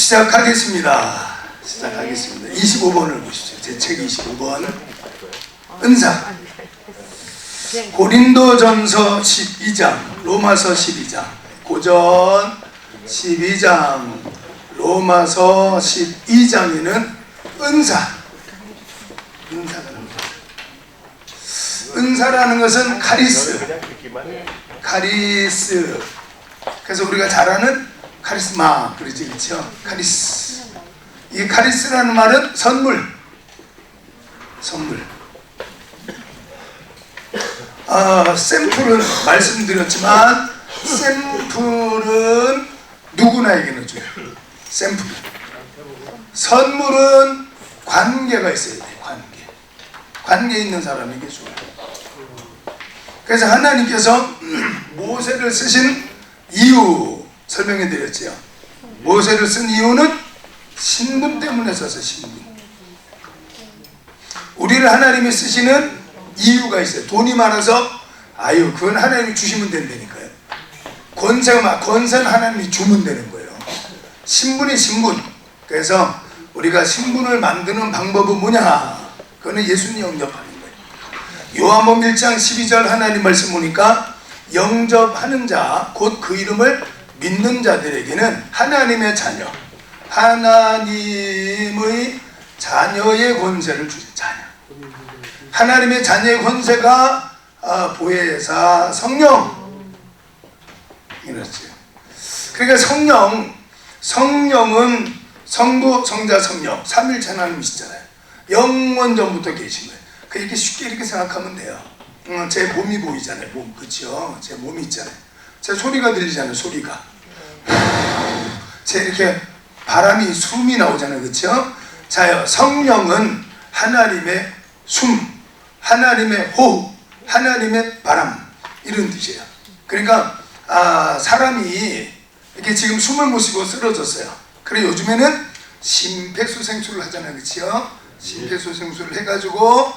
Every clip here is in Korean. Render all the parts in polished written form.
시작하겠습니다. 25번을 보시죠. 제 책 25번. 은사. 고린도전서 12장, 로마서 12장, 고전 12장, 로마서 12장에는 은사라는 것은 카리스. 그래서 우리가 잘 아는 카리스마, 그러지, 그렇죠? 카리스. 이 카리스라는 말은 선물. 샘플은 말씀드렸지만 샘플은 누구나에게는 줘요. 샘플. 선물은 관계가 있어야 돼요. 관계 있는 사람에게 줘요. 그래서 하나님께서 모세를 쓰신 이유 설명해 드렸죠. 모세를 쓴 이유는 신분 때문에 써서 신분. 우리를 하나님이 쓰시는 이유가 있어요. 돈이 많아서 그건 하나님이 주시면 된다니까요. 권세는 하나님이 주면 되는 거예요. 신분이 신분. 그래서 우리가 신분을 만드는 방법은 뭐냐? 그거는 예수님 영접하는 거예요. 요한복음 1장 12절 하나님 말씀 보니까 영접하는 자, 곧 그 이름을 믿는 자들에게는 하나님의 자녀, 하나님의 자녀의 권세를 주신 자녀. 하나님의 자녀의 권세가 보혜사 성령 이랬어요. 그러니까 성령은 성부, 성자, 성령 삼일체 하나님이시잖아요. 영원 전부터 계신 거예요. 이렇게 쉽게 이렇게 생각하면 돼요. 제 몸이 보이잖아요. 몸, 그렇죠? 제 몸이 있잖아요. 제 소리가 들리잖아요. 소리가. 제 이렇게 바람이 숨이 나오잖아요. 그렇죠? 자요. 성령은 하나님의 숨, 하나님의 호흡, 하나님의 바람, 이런 뜻이에요. 그러니까 사람이 이렇게 지금 숨을 못 쉬고 쓰러졌어요. 그래 요즘에는 심폐소생술을 하잖아요. 그렇죠? 심폐소생술을 해가지고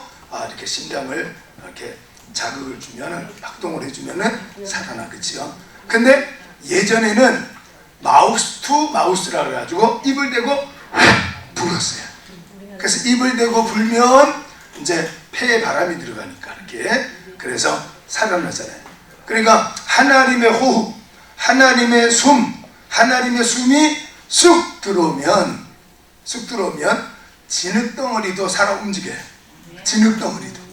이렇게 심장을 이렇게 자극을 주면은, 박동을 해주면은 살아나. 그렇죠? 근데 예전에는 마우스 투 마우스라 그래가지고 입을 대고 불었어요. 그래서 입을 대고 불면 이제 폐에 바람이 들어가니까 이렇게, 그래서 살아나잖아요. 그러니까 하나님의 호흡, 하나님의 숨, 하나님의 숨이 쑥 들어오면 진흙덩어리도 살아 움직여요. 진흙덩어리도.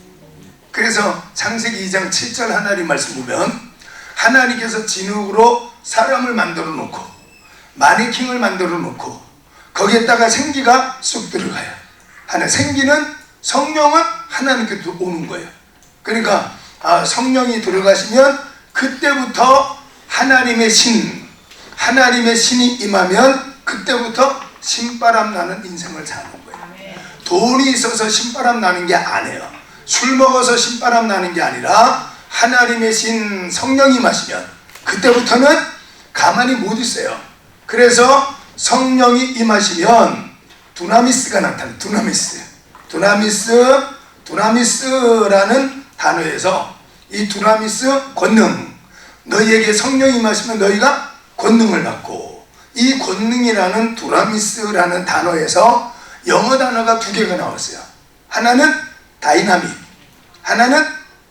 그래서 창세기 2장 7절 하나님 말씀 보면 하나님께서 진흙으로 사람을 만들어 놓고 마네킹을 만들어 놓고 거기에다가 생기가 쑥 들어가요. 생기는 성령은 하나님께서 오는 거예요. 그러니까 성령이 들어가시면 그때부터 하나님의 신이 임하면 그때부터 신바람 나는 인생을 사는 거예요. 돈이 있어서 신바람 나는 게 아니에요. 술 먹어서 신바람 나는 게 아니라 하나님의 신 성령이 임하시면 그때부터는 가만히 못 있어요. 그래서 성령이 임하시면 두나미스가 나타나요. 두나미스라는 단어에서 이 두나미스 권능, 너희에게 성령이 임하시면 너희가 권능을 받고, 이 권능이라는 두나미스라는 단어에서 영어 단어가 두 개가 나왔어요. 하나는 다이나믹, 하나는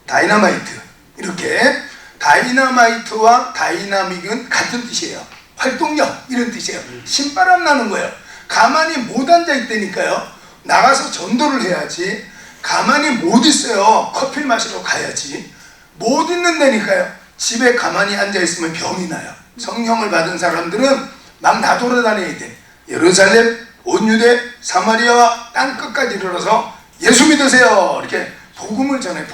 다이너마이트. 이렇게 다이너마이트와 다이나믹은 같은 뜻이에요. 활동력, 이런 뜻이에요. 신바람 나는 거예요. 가만히 못 앉아 있다니까요. 나가서 전도를 해야지. 가만히 못 있어요. 커피를 마시러 가야지. 못 있는다니까요. 집에 가만히 앉아 있으면 병이 나요. 성령을 받은 사람들은 막 나돌아다녀야 돼. 예루살렘, 온 유대, 사마리아와 땅 끝까지 이르러서 예수 믿으세요. 이렇게 복음을 전해.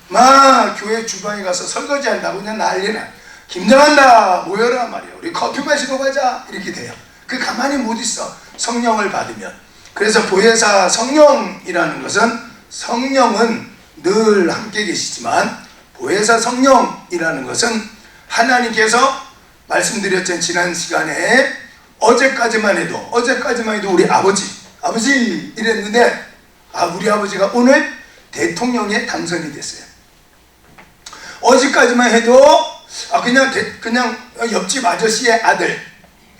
막 교회 주방에 가서 설거지 한다고 그냥 난리나. 김장한다, 모여라 말이에요. 우리 커피 마시러 가자. 이렇게 돼요. 가만히 못 있어. 성령을 받으면. 그래서 보혜사 성령이라는 것은, 성령은 늘 함께 계시지만 보혜사 성령이라는 것은 하나님께서 말씀드렸죠. 지난 시간에 어제까지만 해도 우리 아버지 이랬는데 우리 아버지가 오늘 대통령에 당선이 됐어요. 어제까지만 해도 그냥 옆집 아저씨의 아들,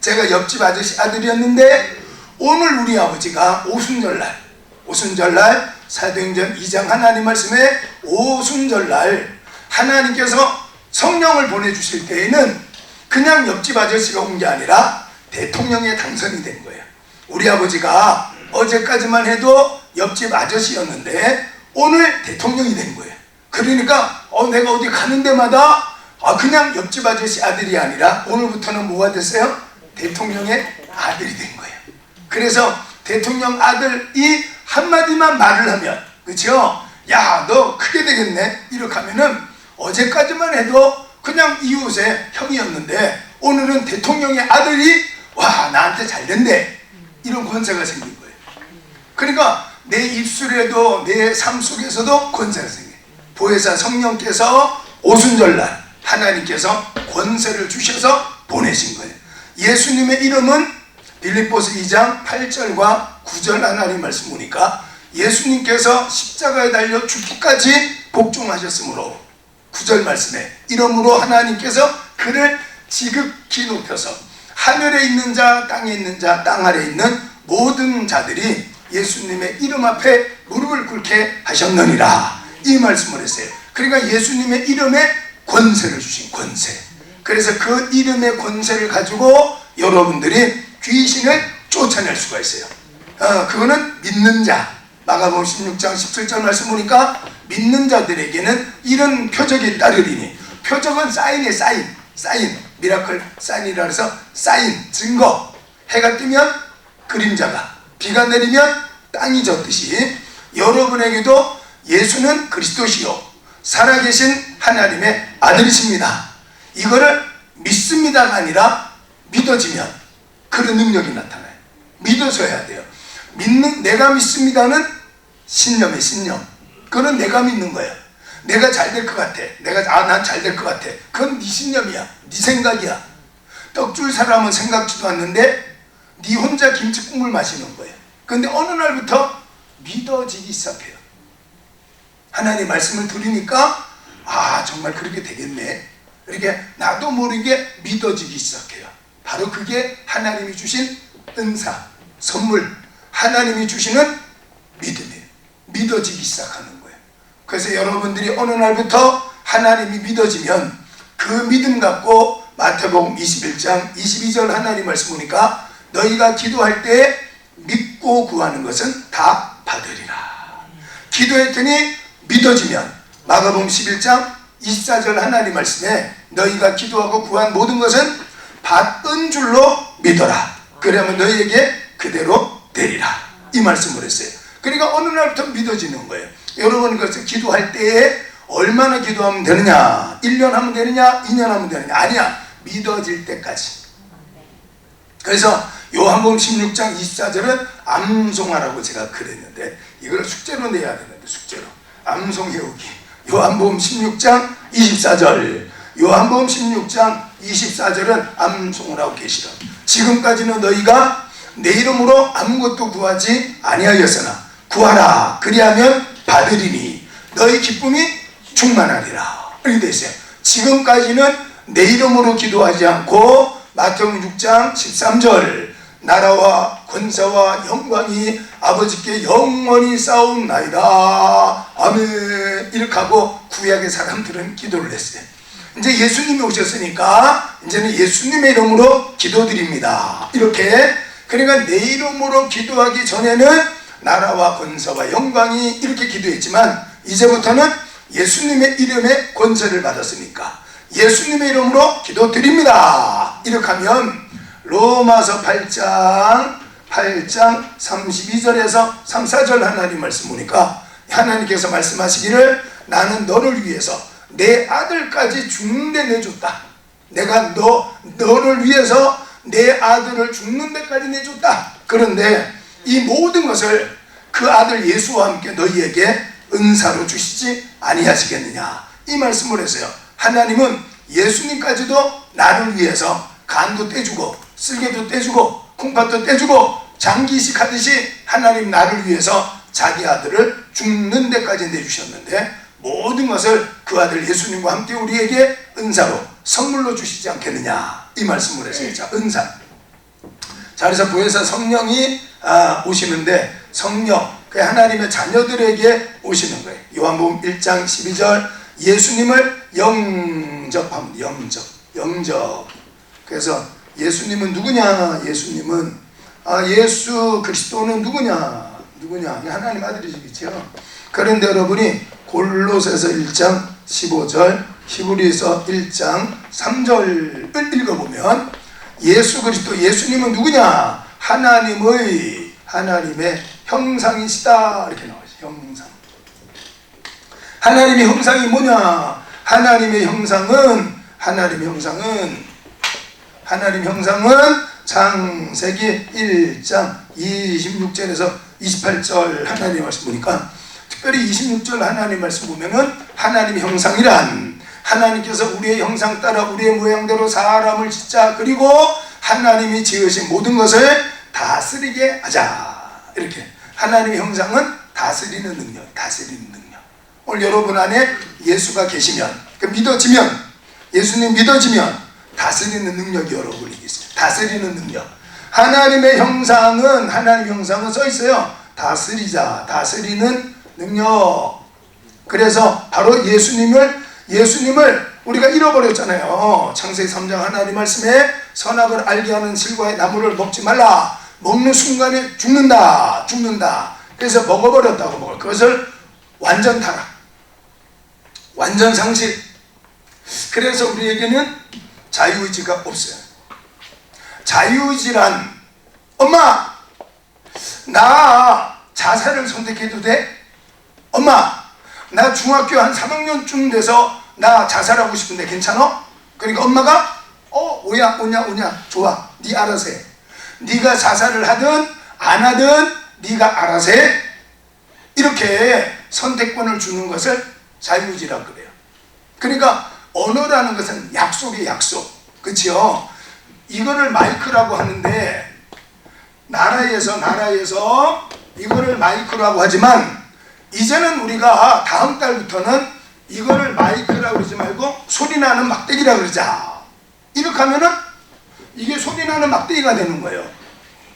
제가 옆집 아저씨 아들이었는데 오늘 우리 아버지가 오순절날 사도행전 2장 하나님 말씀에 오순절날 하나님께서 성령을 보내주실 때에는 그냥 옆집 아저씨가 온 게 아니라 대통령에 당선이 된 거예요. 우리 아버지가 어제까지만 해도 옆집 아저씨였는데 오늘 대통령이 된 거예요. 그러니까 내가 어디 가는 데마다 그냥 옆집 아저씨 아들이 아니라 오늘부터는 뭐가 됐어요? 대통령의 아들이 된 거예요. 그래서 대통령 아들이 한마디만 말을 하면, 그렇죠? 야, 너 크게 되겠네 이렇게 하면은 어제까지만 해도 그냥 이웃의 형이었는데 오늘은 대통령의 아들이 와, 나한테 잘 됐네 이런 권세가 생긴 거예요. 그러니까 내 입술에도 내 삶 속에서도 권세가 생겨요. 보혜사 성령께서 오순절날 하나님께서 권세를 주셔서 보내신 거예요. 예수님의 이름은 빌립보서 2장 8절과 9절 하나님 말씀 보니까 예수님께서 십자가에 달려 죽기까지 복종하셨으므로 9절 말씀에 이러므로 하나님께서 그를 지극히 높여서 하늘에 있는 자 땅에 있는 자 땅 아래에 있는 모든 자들이 예수님의 이름 앞에 무릎을 꿇게 하셨느니라 이 말씀을 했어요. 그러니까 예수님의 이름에 권세를 주신 권세. 그래서 그 이름의 권세를 가지고 여러분들이 귀신을 쫓아낼 수가 있어요. 그거는 믿는 자. 마가복음 16장 17절 말씀 보니까 믿는 자들에게는 이런 표적이 따르리니, 표적은 사인이에요. 사인 미라클 사인이라 해서 사인 증거. 해가 뜨면 그림자가, 비가 내리면 땅이 젖듯이 여러분에게도 예수는 그리스도시요 살아계신 하나님의 아들이십니다. 이거를 믿습니다가 아니라 믿어지면 그런 능력이 나타나요. 믿어서 해야 돼요. 내가 믿습니다는 신념이에요. 신념. 그건 내가 믿는 거예요. 내가 잘 될 것 같아. 난 잘 될 것 같아. 그건 네 신념이야. 네 생각이야. 떡줄 사람은 생각지도 않는데 네 혼자 김치국물 마시는 거예요. 근데 어느 날부터 믿어지기 시작해요. 하나님 말씀을 들으니까 정말 그렇게 되겠네. 이렇게 나도 모르게 믿어지기 시작해요. 바로 그게 하나님이 주신 은사, 선물, 하나님이 주시는 믿음이에요. 믿어지기 시작하는 거예요. 그래서 여러분들이 어느 날부터 하나님이 믿어지면 그 믿음 갖고 마태복음 21장 22절 하나님 말씀 보니까 너희가 기도할 때 믿고 구하는 것은 다 받으리라. 기도했더니 믿어지면 마가복음 11장 24절 하나님 말씀에 너희가 기도하고 구한 모든 것은 받은 줄로 믿어라. 그러면 너희에게 그대로 되리라. 이 말씀을 했어요. 그러니까 어느 날부터 믿어지는 거예요. 여러분 그래서 기도할 때에 얼마나 기도하면 되느냐? 1년 하면 되느냐? 2년 하면 되느냐? 아니야. 믿어질 때까지. 그래서 요한복음 16장 24절은 암송하라고 제가 그랬는데 이걸 숙제로 내야 되는데 숙제로 암송해오기. 요한복음 16장 24절 요한복음 16장 24절은 암송을 하고 계시라. 지금까지는 너희가 내 이름으로 아무것도 구하지 아니하였으나 구하라 그리하면 받으리니 너희 기쁨이 충만하리라. 이렇게 되어 있어요. 지금까지는 내 이름으로 기도하지 않고 마태복음 6장 13절 나라와 권세와 영광이 아버지께 영원히 쌓옵나이다. 아멘. 이렇게 하고 구약의 사람들은 기도를 했어요. 이제 예수님이 오셨으니까 이제는 예수님의 이름으로 기도드립니다. 이렇게. 그러니까 내 이름으로 기도하기 전에는 나라와 권세와 영광이 이렇게 기도했지만 이제부터는 예수님의 이름의 권세를 받았으니까 예수님의 이름으로 기도드립니다. 이렇게 하면 로마서 8장 32절에서 3, 4절 하나님 말씀 보니까 하나님께서 말씀하시기를 나는 너를 위해서 내 아들까지 죽는 데 내줬다. 내가 너를 위해서 내 아들을 죽는 데까지 내줬다. 그런데 이 모든 것을 그 아들 예수와 함께 너희에게 은사로 주시지 아니하시겠느냐. 이 말씀을 했어요. 하나님은 예수님까지도 나를 위해서 간도 떼주고 쓸개도 떼주고 콩팥도 떼주고 장기식 하듯이 하나님 나를 위해서 자기 아들을 죽는 데까지 내주셨는데 모든 것을 그 아들 예수님과 함께 우리에게 은사로 선물로 주시지 않겠느냐. 이 말씀을 했어요. 자, 은사. 자, 그래서 보혜사 성령이 오시는데 성령, 그 하나님의 자녀들에게 오시는 거예요. 요한복음 1장 12절 예수님을 영접합니다. 영접. 그래서 예수님은 누구냐? 예수님은 예수 그리스도는 누구냐? 하나님 아들이시겠죠. 그런데 여러분이 골로새서 1장 15절, 히브리서 1장 3절을 읽어보면 예수 그리스도, 예수님은 누구냐? 하나님의 형상이시다 이렇게 나와요. 형상. 하나님의 형상이 뭐냐? 하나님의 형상은 창세기 1장 26절에서 28절 하나님 말씀 보니까, 특별히 26절 하나님 말씀 보면은 하나님의 형상이란 하나님께서 우리의 형상 따라 우리의 모양대로 사람을 짓자, 그리고 하나님이 지으신 모든 것을 다스리게 하자. 이렇게 하나님의 형상은 다스리는 능력. 오늘 여러분 안에 예수가 계시면, 예수님 믿어지면 다스리는 능력이 여러분에게 있어요. 다스리는 능력. 하나님의 형상은 써 있어요. 다스리는 능력. 그래서 바로 예수님을 우리가 잃어버렸잖아요. 창세기 3장 하나님 말씀에 선악을 알게 하는 실과의 나무를 먹지 말라. 먹는 순간에 죽는다. 그래서 먹어버렸다고. 그것을 완전 타락, 완전 상실. 그래서 우리에게는 자유의지가 없어요. 자유의지란, 엄마 나 자살을 선택해도 돼? 엄마 나 중학교 한 3학년쯤 돼서 나 자살하고 싶은데 괜찮아? 그러니까 엄마가 오냐 좋아, 네 알아서 해. 네가 자살을 하든 안 하든 네가 알아서 해. 이렇게 선택권을 주는 것을 자유의지라고 그래요. 그러니까 언어라는 것은 약속의 약속, 그치요? 이거를 마이크라고 하는데 나라에서 이거를 마이크라고 하지만, 이제는 우리가 다음 달부터는 이거를 마이크라고 그러지 말고 소리나는 막대기라고 그러자. 이렇게 하면은 이게 소리나는 막대기가 되는 거예요.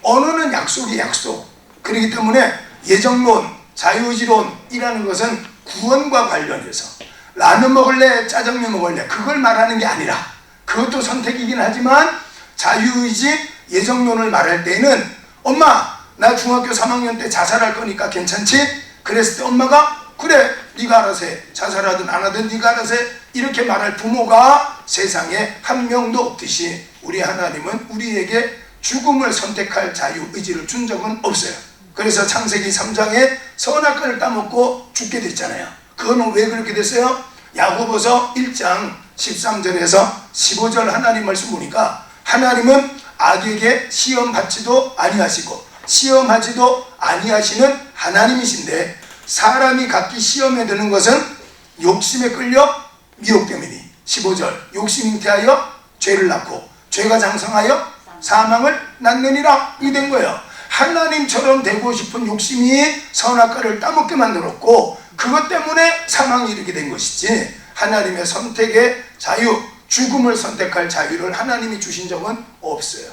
언어는 약속이 약속. 그렇기 때문에 예정론, 자유의지론이라는 것은 구원과 관련해서 라면 먹을래, 짜장면 먹을래, 그걸 말하는 게 아니라, 그것도 선택이긴 하지만 자유의지, 예정론을 말할 때는 엄마 나 중학교 3학년 때 자살할 거니까 괜찮지? 그랬을 때 엄마가 그래 네가 알아서 해. 자살하든 안 하든 네가 알아서 해. 이렇게 말할 부모가 세상에 한 명도 없듯이 우리 하나님은 우리에게 죽음을 선택할 자유의지를 준 적은 없어요. 그래서 창세기 3장에 선악과를 따먹고 죽게 됐잖아요. 그거는 왜 그렇게 됐어요? 야고보서 1장 13절에서 15절 하나님 말씀 보니까, 하나님은 악에게 시험받지도 아니하시고 시험하지도 아니하시는 하나님이신데, 사람이 각기 시험에 드는 것은 욕심에 끌려 미혹됨이니, 15절 욕심 잉태하여 죄를 낳고 죄가 장성하여 사망을 낳느니라. 이게 된 거예요. 하나님처럼 되고 싶은 욕심이 선악과를 따먹게 만들었고, 그것 때문에 사망이 이르게 된 것이지, 하나님의 선택의 자유, 죽음을 선택할 자유를 하나님이 주신 적은 없어요.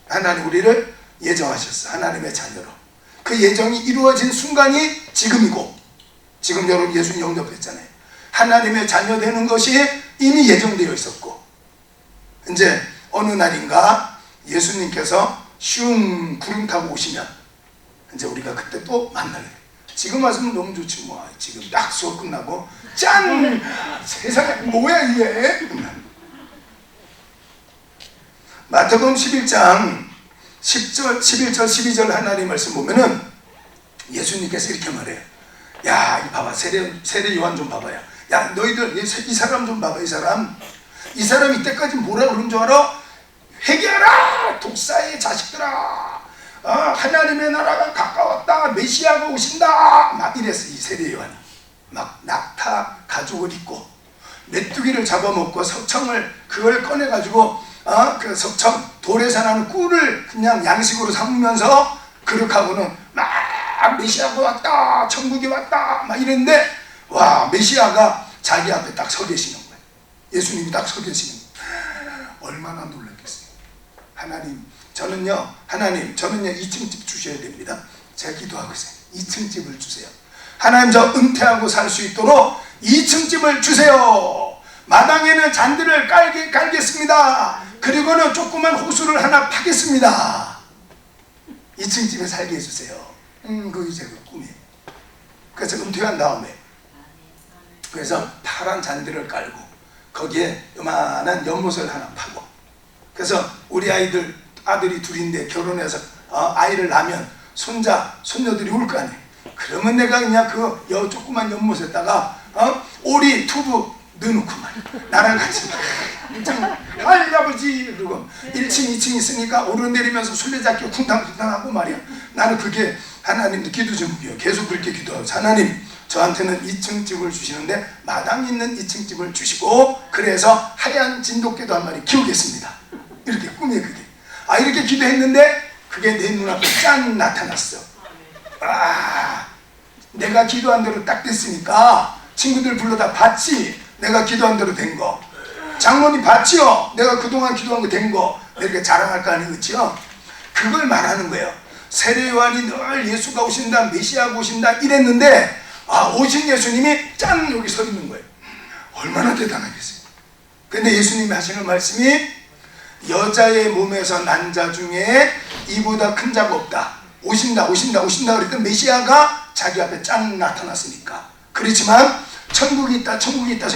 하나님 우리를 예정하셨어. 하나님의 자녀로. 그 예정이 이루어진 순간이 지금이고, 지금 여러분 예수님 영접했잖아요. 하나님의 자녀 되는 것이 이미 예정되어 있었고, 이제 어느 날인가 예수님께서 슝 구름 타고 오시면 이제 우리가 그때 또 만나요. 지금 왔으면 너무 좋지 뭐. 지금 딱 수업 끝나고 짠! 세상에 뭐야 이게? 마태복음 11장 10절, 11절, 12절 하나님 말씀 보면은 예수님께서 이렇게 말해요. 야, 이 봐봐. 세례 요한 좀 봐봐요. 야, 너희들 이 사람 좀 봐봐. 이 사람 이때까지 뭐라 그런 줄 알아? 회개하라! 독사의 자식들아! 하나님의 나라가 가까웠다. 메시아가 오신다. 막 이랬어. 이 세례 요한이 막 낙타 가죽을 입고 메뚜기를 잡아먹고 석청을 그걸 꺼내가지고 그 석청 돌에서 나는 꿀을 그냥 양식으로 삼으면서 그렇게하고는 막 메시아가 왔다, 천국이 왔다 막 이랬는데, 와, 메시아가 자기 앞에 딱 서 계시는 거예요. 예수님이 딱 서 계시는 거예요. 얼마나 놀랐겠어요. 하나님 저는요, 하나님, 저는요 2층 집 주셔야 됩니다. 제가 기도하고 있어요. 2층 집을 주세요. 하나님, 저 은퇴하고 살 수 있도록 2층 집을 주세요. 마당에는 잔디를 깔겠습니다. 그리고는 조그만 호수를 하나 파겠습니다. 2층 집에 살게 해주세요. 그게 제 꿈이에요. 그래서 은퇴한 다음에 그래서 파란 잔디를 깔고 거기에 요만한 연못을 하나 파고, 그래서 우리 아들이 둘인데 결혼해서 아이를 낳으면 손녀들이 올 거 아니에요. 그러면 내가 그냥 그 조그만 연못에다가 오리 투브 넣어놓고 말이야. 나랑 같이 아버지 그러고 1층 2층 있으니까 오르내리면서 술래잡기 쿵탕쿵탕하고 말이야. 나는 그게 하나님도 기도 제목이에요. 계속 그렇게 기도하고, 하나님, 저한테는 2층 집을 주시는데 마당 있는 2층 집을 주시고, 그래서 하얀 진돗개도 한 마리 키우겠습니다. 이렇게 꿈이에요. 그게 이렇게 기도했는데 그게 내 눈앞에 짠 나타났어. 내가 기도한 대로 딱 됐으니까 친구들 불러다 봤지. 내가 기도한 대로 된 거. 장로님 봤지요? 내가 그동안 기도한 거 된 거. 이렇게 자랑할 거 아니겠지요? 그걸 말하는 거예요. 세례요한이 늘 예수가 오신다, 메시아가 오신다 이랬는데 오신 예수님이 짠 여기 서 있는 거예요. 얼마나 대단하겠어요. 근데 예수님이 하시는 말씀이 여자의 몸에서 난 자 중에 이보다 큰 자가 없다. 오신다 그랬더니 메시아가 자기 앞에 짠 나타났으니까. 그렇지만 천국이 있다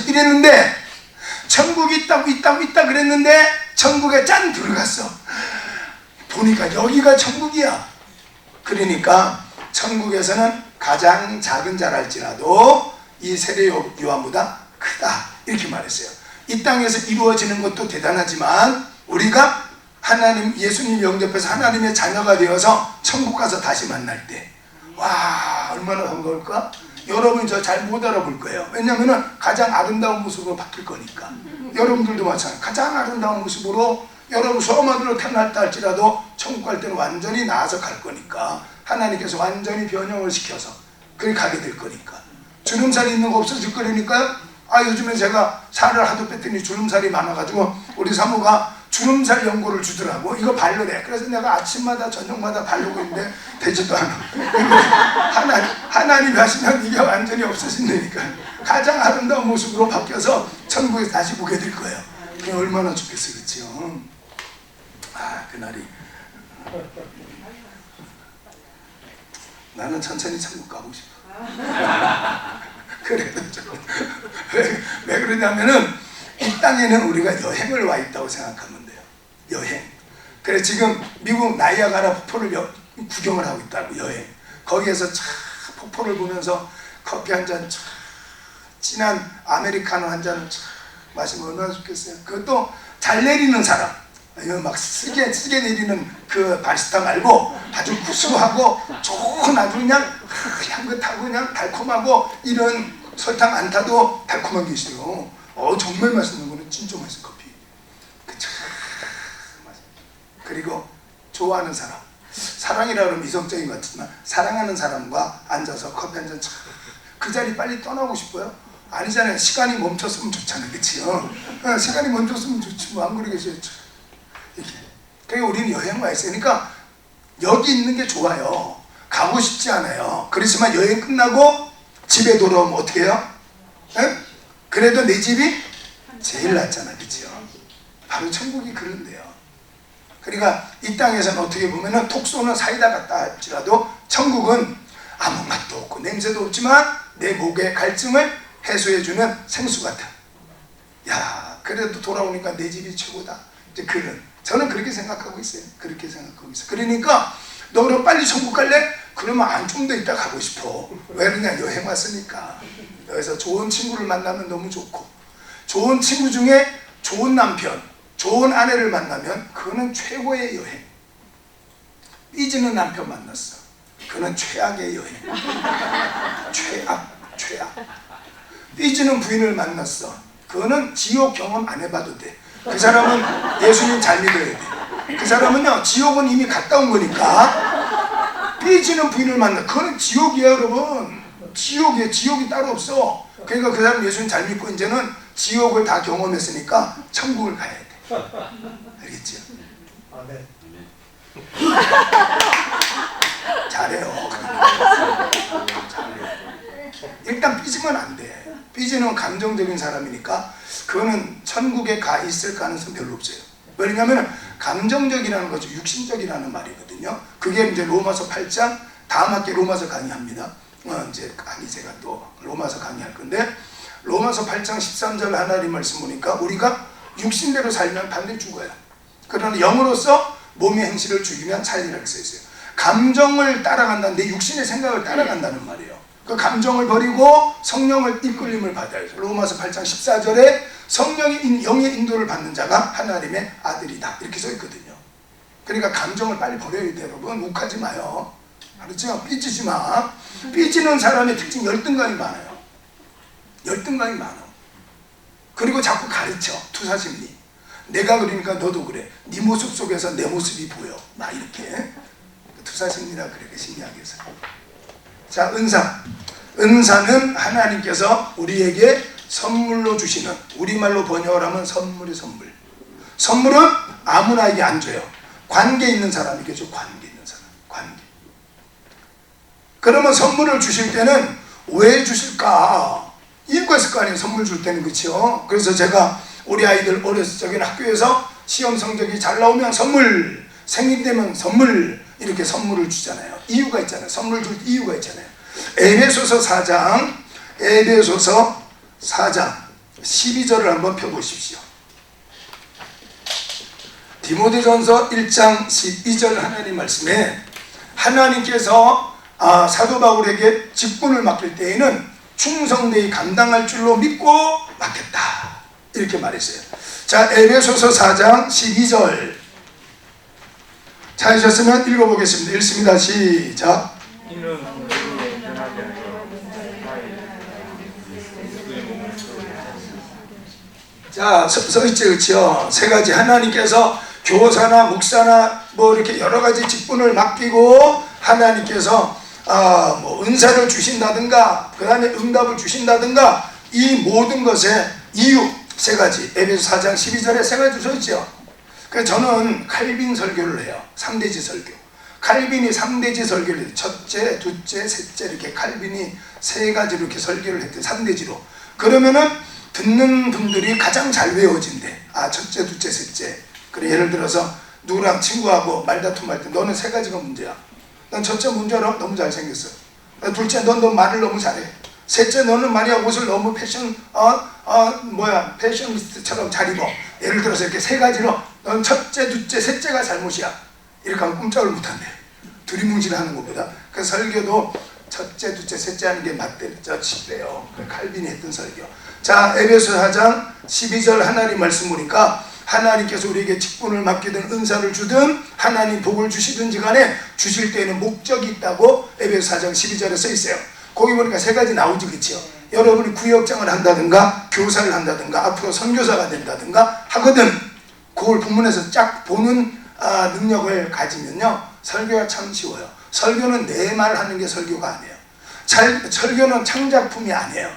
이랬는데, 천국이 있다 그랬는데 천국에 짠 들어갔어. 보니까 여기가 천국이야. 그러니까 천국에서는 가장 작은 자랄지라도 이 세례 요한보다 크다, 이렇게 말했어요. 이 땅에서 이루어지는 것도 대단하지만 우리가 하나님, 예수님 영접해서 하나님의 자녀가 되어서 천국 가서 다시 만날 때, 와, 얼마나 반가울까? 여러분 저 잘 못 알아볼 거예요. 왜냐면은 가장 아름다운 모습으로 바뀔 거니까. 여러분들도 마찬가지. 가장 아름다운 모습으로 여러분 소아마들로 태어났다 할지라도 천국 갈 때는 완전히 나아서 갈 거니까, 하나님께서 완전히 변형을 시켜서 그렇게 가게 될 거니까. 주름살이 있는 거 없어질 거니까요. 요즘에 제가 살을 하도 뺐더니 주름살이 많아가지고 우리 사모가 주름살 연고를 주더라고. 이거 바르래. 그래서 내가 아침마다 저녁마다 바르고 있는데 되지도 않아. 하나님이 하시면 이게 완전히 없어진다니까. 가장 아름다운 모습으로 바뀌어서 천국에서 다시 보게 될 거예요. 그게 얼마나 좋겠어요. 그렇죠? 그날이. 나는 천천히 천국 가고 싶어. 그래도 왜 그러냐면은 이 땅에는 우리가 여행을 와 있다고 생각하면 돼요. 여행. 그래 지금 미국 나이아가라 폭포를 구경을 하고 있다고. 여행. 거기에서 차 폭포를 보면서 커피 한 잔, 진한 아메리카노 한 잔을 마시면 얼마나 좋겠어요. 그것도 잘 내리는 사람. 이거 막 쓰게 내리는 그 바리스타 말고 아주 구수하고 좋은, 아주 그냥 향긋하고 그냥 달콤하고, 이런 설탕 안 타도 달콤한 게 있어요. 정말 맛있는 거는 진짜 맛있는 커피. 그리고 좋아하는 사람, 사랑이라 그러면 이성적인 것 같지만 사랑하는 사람과 앉아서 커피 한 잔, 그 자리 빨리 떠나고 싶어요? 아니잖아요. 시간이 멈췄으면 좋잖아요. 그치요? 시간이 멈췄으면 좋지 뭐. 안 그러겠어요? 이렇게. 그러니까 우리는 여행 와 있어요. 그러니까 여기 있는 게 좋아요. 가고 싶지 않아요. 그렇지만 여행 끝나고 집에 돌아오면 어떻게 해요? 에? 그래도 내 집이 제일 낫잖아. 그치요? 바로 천국이 그런데요. 그러니까 이 땅에서는 어떻게 보면은 톡 쏘는 사이다 같다 할지라도 천국은 아무 맛도 없고 냄새도 없지만 내 목의 갈증을 해소해주는 생수 같아. 야, 그래도 돌아오니까 내 집이 최고다. 이제 저는 그렇게 생각하고 있어요. 그렇게 생각하고 있어요. 그러니까 너 그럼 빨리 천국 갈래? 그러면 좀 더 있다 가고 싶어. 왜 그러냐? 여행 왔으니까. 여기서 좋은 친구를 만나면 너무 좋고, 좋은 친구 중에 좋은 남편, 좋은 아내를 만나면 그거는 최고의 여행. 삐지는 남편 만났어. 그거는 최악의 여행. 최악. 삐지는 부인을 만났어. 그거는 지옥 경험 안 해봐도 돼. 그 사람은 예수님 잘 믿어야 돼. 그 사람은요, 지옥은 이미 갔다 온 거니까. 삐지는 부인을 만나. 그거는 지옥이에요, 여러분. 지옥이에요. 지옥이 따로 없어. 그러니까 그 사람 예수님 잘 믿고 이제는 지옥을 다 경험했으니까 천국을 가야 돼. 알겠죠? 네. 잘해요. 잘해요. 일단 삐지면 안 돼. 삐지는 감정적인 사람이니까 그거는 천국에 가 있을 가능성 별로 없어요. 왜냐하면 감정적이라는 거죠. 육신적이라는 말이거든요. 그게 이제 로마서 8장 다음 학기 로마서 강의합니다. 이제 강의 제가 또 로마서 강의할 건데 로마서 8장 13절 하나님 말씀 보니까 우리가 육신대로 살면 반드시 죽어요. 그러나 영으로서 몸의 행실을 죽이면 살리라고 써있어요. 감정을 따라간다는 내 육신의 생각을 따라간다는 말이에요. 그 감정을 버리고 성령을 이끌림을 받아요. 로마서 8장 14절에 성령의 영의 인도를 받는 자가 하나님의 아들이다 이렇게 써있거든요. 그러니까 감정을 빨리 버려야 돼요. 여러분 욱하지 마요. 알았죠? 삐지지 마. 삐지는 사람의 특징 열등감이 많아요. 열등감이 많아. 그리고 자꾸 가르쳐. 투사심리. 내가 그러니까 너도 그래. 네 모습 속에서 내 모습이 보여. 막 이렇게. 투사심리라 그렇게 심리하게 해서. 자, 은사. 은사는 하나님께서 우리에게 선물로 주시는, 우리말로 번역을 하면 선물이 선물. 선물은 아무나에게 안 줘요. 관계 있는 사람에게 줘. 관계 있는 사람. 관계. 그러면 선물을 주실 때는 왜 주실까? 이유가 있을 거 아니에요. 선물 줄 때는. 그렇죠? 그래서 제가 우리 아이들 어렸을 적에 학교에서 시험 성적이 잘 나오면 선물, 생일 되면 선물, 이렇게 선물을 주잖아요. 이유가 있잖아요. 선물 줄 이유가 있잖아요. 에베소서 4장 12절을 한번 펴보십시오. 디모데전서 1장 12절 하나님 말씀에 하나님께서 사도 바울에게 직분을 맡길 때에는 충성되이 감당할 줄로 믿고 맡겼다 이렇게 말했어요. 자, 에베소서 4장 12절 찾으셨으면 읽어보겠습니다. 읽습니다. 시작. 자, 써있죠. 그렇죠? 세 가지. 하나님께서 교사나 목사나 뭐 이렇게 여러 가지 직분을 맡기고 하나님께서 뭐 은사를 주신다든가 그 다음에 응답을 주신다든가 이 모든 것의 이유 세 가지. 에베소 4장 12절에 세 가지 써있죠. 그래서 저는 칼빈 설교를 해요. 3대지 설교. 칼빈이 3대지 설교를 해요. 첫째, 둘째, 셋째 이렇게 칼빈이 세 가지로 이렇게 설교를 했대요. 3대지로. 그러면은 듣는 분들이 가장 잘 외워진대. 첫째, 둘째, 셋째. 그래 예를 들어서 누구랑 친구하고 말다툼할 때 너는 세 가지가 문제야. 난 첫째 문제 알아? 너무 잘생겼어. 둘째 넌 말을 너무 잘해. 셋째 너는 말이야 옷을 너무 패셔니스트처럼 잘 입어. 예를 들어서 이렇게 세 가지로 넌 첫째, 둘째, 셋째가 잘못이야. 이렇게 하면 꼼짝을 못한대. 두리뭉실하는 것보다. 그 설교도 첫째, 둘째, 셋째 하는 게 맞대요. 칼빈이 했던 설교. 자, 에베소 4장 12절 하나님 말씀 보니까 하나님께서 우리에게 직분을 맡기든 은사를 주든 하나님 복을 주시든지 간에 주실 때에는 목적이 있다고 에베소 4장 12절에 써 있어요. 거기 보니까 세 가지 나오지. 그렇죠? 여러분이 구역장을 한다든가 교사를 한다든가 앞으로 선교사가 된다든가 하거든 그걸 본문에서 쫙 보는 능력을 가지면요 설교가 참 쉬워요. 설교는 내 말 하는 게 설교가 아니에요. 설교는 창작품이 아니에요.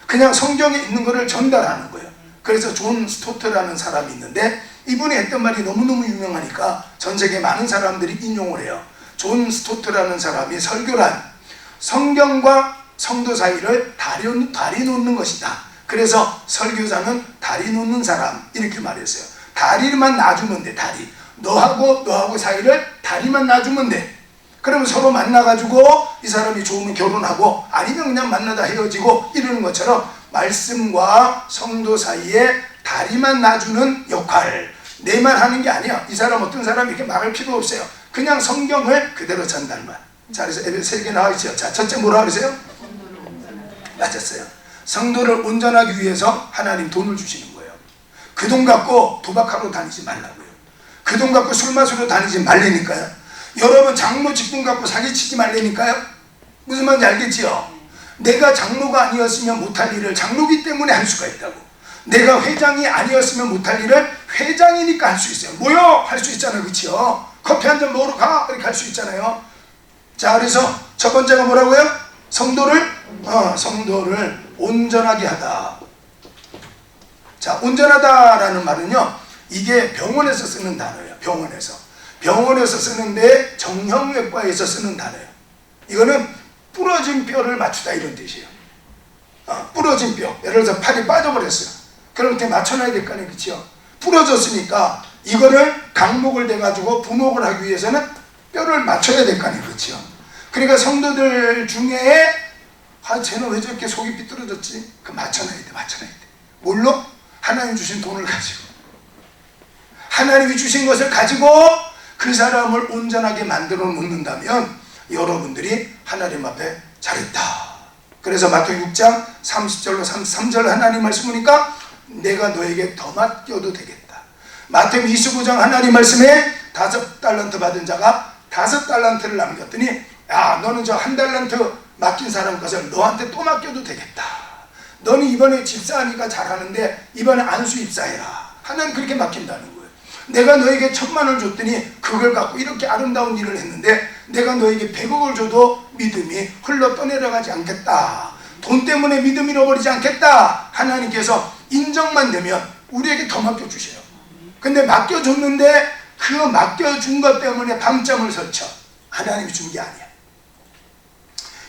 그냥 성경에 있는 거를 전달하는 거예요. 그래서 존 스토트라는 사람이 있는데 이분이 했던 말이 너무너무 유명하니까 전 세계 많은 사람들이 인용을 해요. 존 스토트라는 사람이 설교란 성경과 성도 사이를 다리 놓는 것이다. 그래서 설교자는 다리 놓는 사람 이렇게 말했어요. 다리만 놔주면 돼. 다리. 너하고 사이를 다리만 놔주면 돼. 그러면 서로 만나가지고 이 사람이 좋으면 결혼하고 아니면 그냥 만나다 헤어지고 이러는 것처럼 말씀과 성도 사이에 다리만 놔주는 역할. 내 말 하는 게 아니야. 이 사람 어떤 사람이 이렇게 말할 필요 없어요. 그냥 성경을 그대로 전달만. 자, 그래서 세 개 나와 있죠. 자, 첫째 뭐라 그러세요? 맞았어요. 성도를 온전하기 위해서 하나님 돈을 주시는 거예요. 그 돈 갖고 도박하러 다니지 말라고요. 그 돈 갖고 술 마시러 다니지 말라니까요. 여러분 장로 직분 갖고 사기치지 말라니까요. 무슨 말인지 알겠지요? 내가 장로가 아니었으면 못할 일을 장로기 때문에 할 수가 있다고. 내가 회장이 아니었으면 못할 일을 회장이니까 할 수 있어요. 모여! 할 수 있잖아요. 그렇죠? 커피 한 잔 먹으러 가! 이렇게 할 수 있잖아요. 자, 그래서 첫 번째가 뭐라고요? 성도를 온전하게 하다. 자, 온전하다라는 말은요 이게 병원에서 쓰는 단어예요. 병원에서 쓰는데 정형외과에서 쓰는 단어예요. 이거는 부러진 뼈를 맞추다 이런 뜻이에요. 부러진 뼈, 예를 들어서 팔이 빠져버렸어요. 그럼 이렇게 맞춰놔야 될 거 아니에요, 그렇죠? 부러졌으니까 이거를 강목을 대가지고 부목을 하기 위해서는 뼈를 맞춰야 될 거 아니에요, 그렇죠? 그러니까 성도들 중에 쟤는 왜 저렇게 속이 삐뚤어졌지? 그 맞춰놔야 돼. 뭘로? 하나님 주신 돈을 가지고, 하나님이 주신 것을 가지고 그 사람을 온전하게 만들어 놓는다면 여러분들이 하나님 앞에 잘했다. 그래서 마태복음 6장 30절로 33절 하나님 말씀 보니까 내가 너에게 더 맡겨도 되겠다. 마태복음 25장 하나님 말씀에 5달란트 받은 자가 5달란트를 남겼더니, 야, 너는 저 1달란트 맡긴 사람 것을 너한테 또 맡겨도 되겠다. 너는 이번에 집사하니까 잘하는데 이번에 안수 입사해라. 하나님 그렇게 맡긴다는 거예요. 내가 너에게 1,000,000원을 줬더니 그걸 갖고 이렇게 아름다운 일을 했는데 내가 너에게 100억을 줘도 믿음이 흘러 떠내려가지 않겠다. 돈 때문에 믿음 잃어버리지 않겠다. 하나님께서 인정만 되면 우리에게 더 맡겨주셔요. 근데 맡겨줬는데 그 맡겨준 것 때문에 밤잠을 설쳐. 하나님이 준 게 아니야.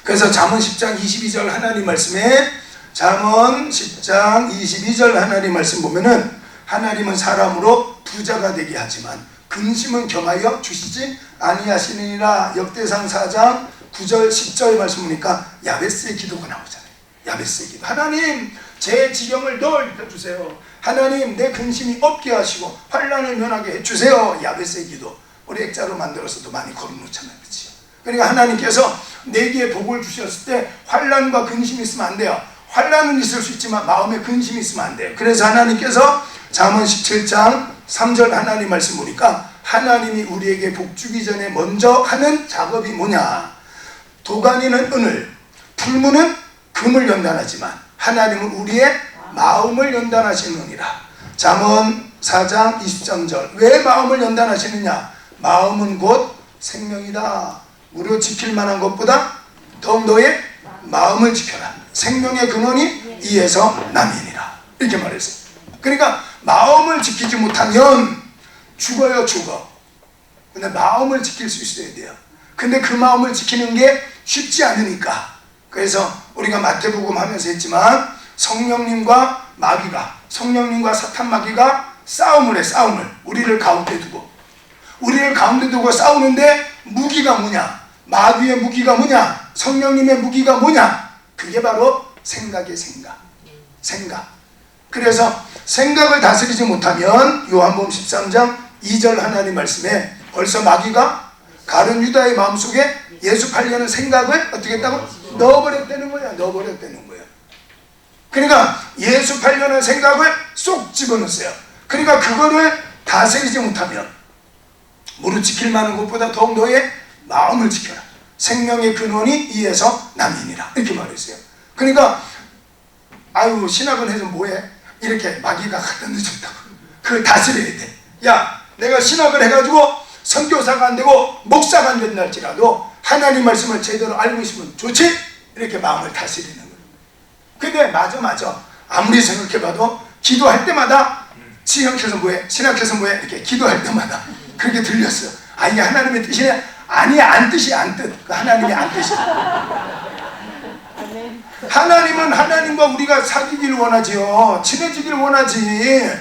그래서 잠언 10장 22절 하나님 말씀에, 잠언 10장 22절 하나님 말씀 보면은 하나님은 사람으로 부자가 되게 하지만 근심은 겸하여 주시지 아니하시느니라. 역대상 4장 9절 10절 말씀 보니까 야베스의 기도가 나오잖아요. 야베스의 기도. 하나님 제 지경을 넓혀 주세요. 하나님 내 근심이 없게 하시고 환난을 면하게 해주세요. 야베스의 기도. 우리 액자로 만들어서도 많이 걸어놓잖아요, 그렇죠? 그러니까 하나님께서 내게 복을 주셨을 때 환난과 근심이 있으면 안 돼요. 환난은 있을 수 있지만 마음에 근심이 있으면 안 돼요. 그래서 하나님께서 잠언 17장 3절 하나님 말씀 보니까 하나님이 우리에게 복 주기 전에 먼저 하는 작업이 뭐냐? 도가니는 은을, 풀무는 금을 연단하지만 하나님은 우리의 마음을 연단하시느니라. 잠언 4장 23절. 왜 마음을 연단하시느냐? 마음은 곧 생명이다. 무려 지킬 만한 것보다 더욱 너의 마음을 지켜라. 생명의 근원이 이에서 남이니라. 이렇게 말했어요. 그러니까 마음을 지키지 못하면 죽어요, 죽어. 근데 마음을 지킬 수 있어야 돼요. 근데 그 마음을 지키는 게 쉽지 않으니까. 그래서 우리가 마태복음 하면서 했지만 성령님과 마귀가, 성령님과 사탄 마귀가 싸움을 해, 싸움을. 우리를 가운데 두고 싸우는데 무기가 뭐냐? 마귀의 무기가 뭐냐? 성령님의 무기가 뭐냐? 그게 바로 생각의 생각. 그래서 생각을 다스리지 못하면 요한복음 13장 2절 하나님 말씀에 벌써 마귀가 가룟 유다의 마음속에 예수 팔려는 생각을 어떻게 했다고? 넣어버렸다는 거야. 그러니까 예수 팔려는 생각을 쏙 집어넣었어요. 그러니까 그거를 다스리지 못하면 무릇 지킬 만한 것보다 더욱 너의 마음을 지켜라. 생명의 근원이 이에서 남이니라. 이렇게 말했어요. 그러니까 아유 신학은 해서 뭐해? 이렇게 마귀가 갖다 늦었다고. 그걸 다스려야 돼. 야, 내가 신학을 해가지고 선교사가 안 되고 목사가 안 된다할지라도 하나님 말씀을 제대로 알고 있으면 좋지? 이렇게 마음을 다스리는 거예요. 근데 맞아. 아무리 생각해봐도 기도할 때마다 신학해서 뭐해? 이렇게 기도할 때마다 그렇게 들렸어. 아, 이게 하나님의 뜻이네? 아니야, 안 뜻이 안 뜻. 그 하나님이 안 뜻이야. 하나님은 하나님과 우리가 사귀기를 원하지요. 친해지기를 원하지.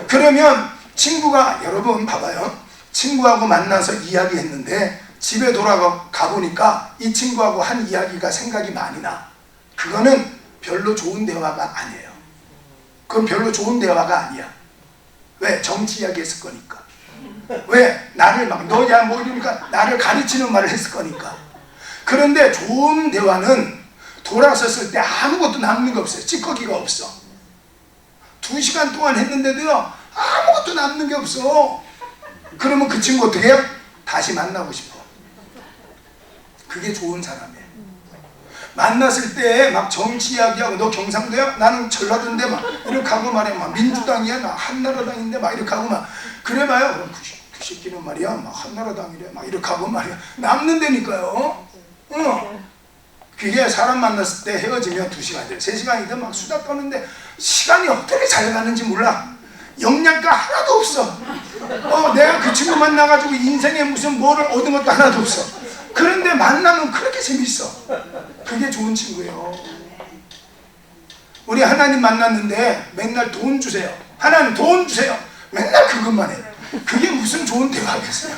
그러면 친구가, 여러분 봐봐요. 친구하고 만나서 이야기했는데 집에 돌아가 보니까 이 친구하고 한 이야기가 생각이 많이 나. 그거는 별로 좋은 대화가 아니에요. 그건 별로 좋은 대화가 아니야. 왜? 정치 이야기 했을 거니까. 왜? 나를 막 너야 뭐 이러니까 나를 가르치는 말을 했을 거니까. 그런데 좋은 대화는 돌아섰을 때 아무것도 남는 게 없어요. 찌꺼기가 없어. 2시간 동안 했는데도요 아무것도 남는 게 없어. 그러면 그 친구 어떻게 해요? 다시 만나고 싶어. 그게 좋은 사람이에요. 만났을 때 막 정치 이야기하고 너 경상도야? 나는 전라도인데 막 이렇게 하고 말이야. 막 민주당이야? 나 한나라당인데 막 이렇게 하고 막 그래봐요. 그럼 그 새끼는 말이야 막 한나라당이래 막 이렇게 하고 말이야. 남는다니까요. 그게 사람 만났을 때 헤어지면 2시간이든 3시간이든 막 수다 떠는데 시간이 어떻게 잘 가는지 몰라. 영양가 하나도 없어. 내가 그 친구 만나가지고 인생에 무슨 뭐를 얻은 것도 하나도 없어. 그런데 만나면 그렇게 재밌어. 그게 좋은 친구예요. 우리 하나님 만났는데 맨날 돈 주세요. 하나님 돈 주세요. 맨날 그것만 해. 그게 무슨 좋은 대화겠어요?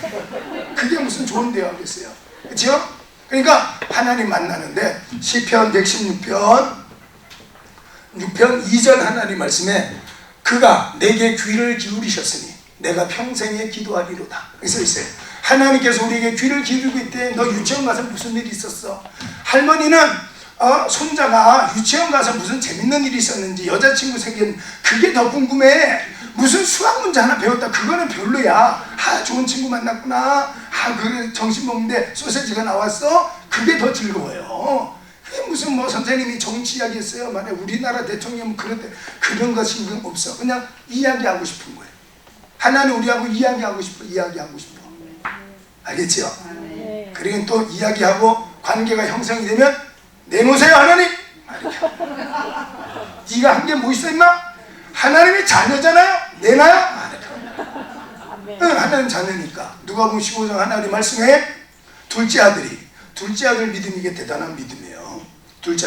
그게 무슨 좋은 대화겠어요? 그렇죠? 그러니까 하나님 만나는데 시편 116편 6편 2절 하나님 말씀에 그가 내게 귀를 기울이셨으니 내가 평생에 기도하리로다. 그래서 있어요. 하나님께서 우리에게 귀를 기울이고 있대. 너 유치원 가서 무슨 일이 있었어? 할머니는 손자가 유치원 가서 무슨 재밌는 일이 있었는지 여자친구 생긴 그게 더 궁금해. 무슨 수학 문제 하나 배웠다 그거는 별로야. 좋은 친구 만났구나. 그 점심 먹는데 소세지가 나왔어. 그게 더 즐거워요. 그게 무슨 뭐 선생님이 정치 이야기 했어요. 만약 우리나라 대통령 그런데 그런 거 신경 없어. 그냥 이야기하고 싶은 거예요. 하나님 우리하고 이야기하고 싶어. 알겠지요? 그리고 또 이야기하고 관계가 형성이 되면 내놓으세요 하나님. 네가 한 게 뭐 있어 임마? 하나님이 자녀잖아요. 내놔요. 하나님 자녀니까. 누가복음 15장 하나님 말씀에 둘째 아들 믿음이 이게 대단한 믿음이에요.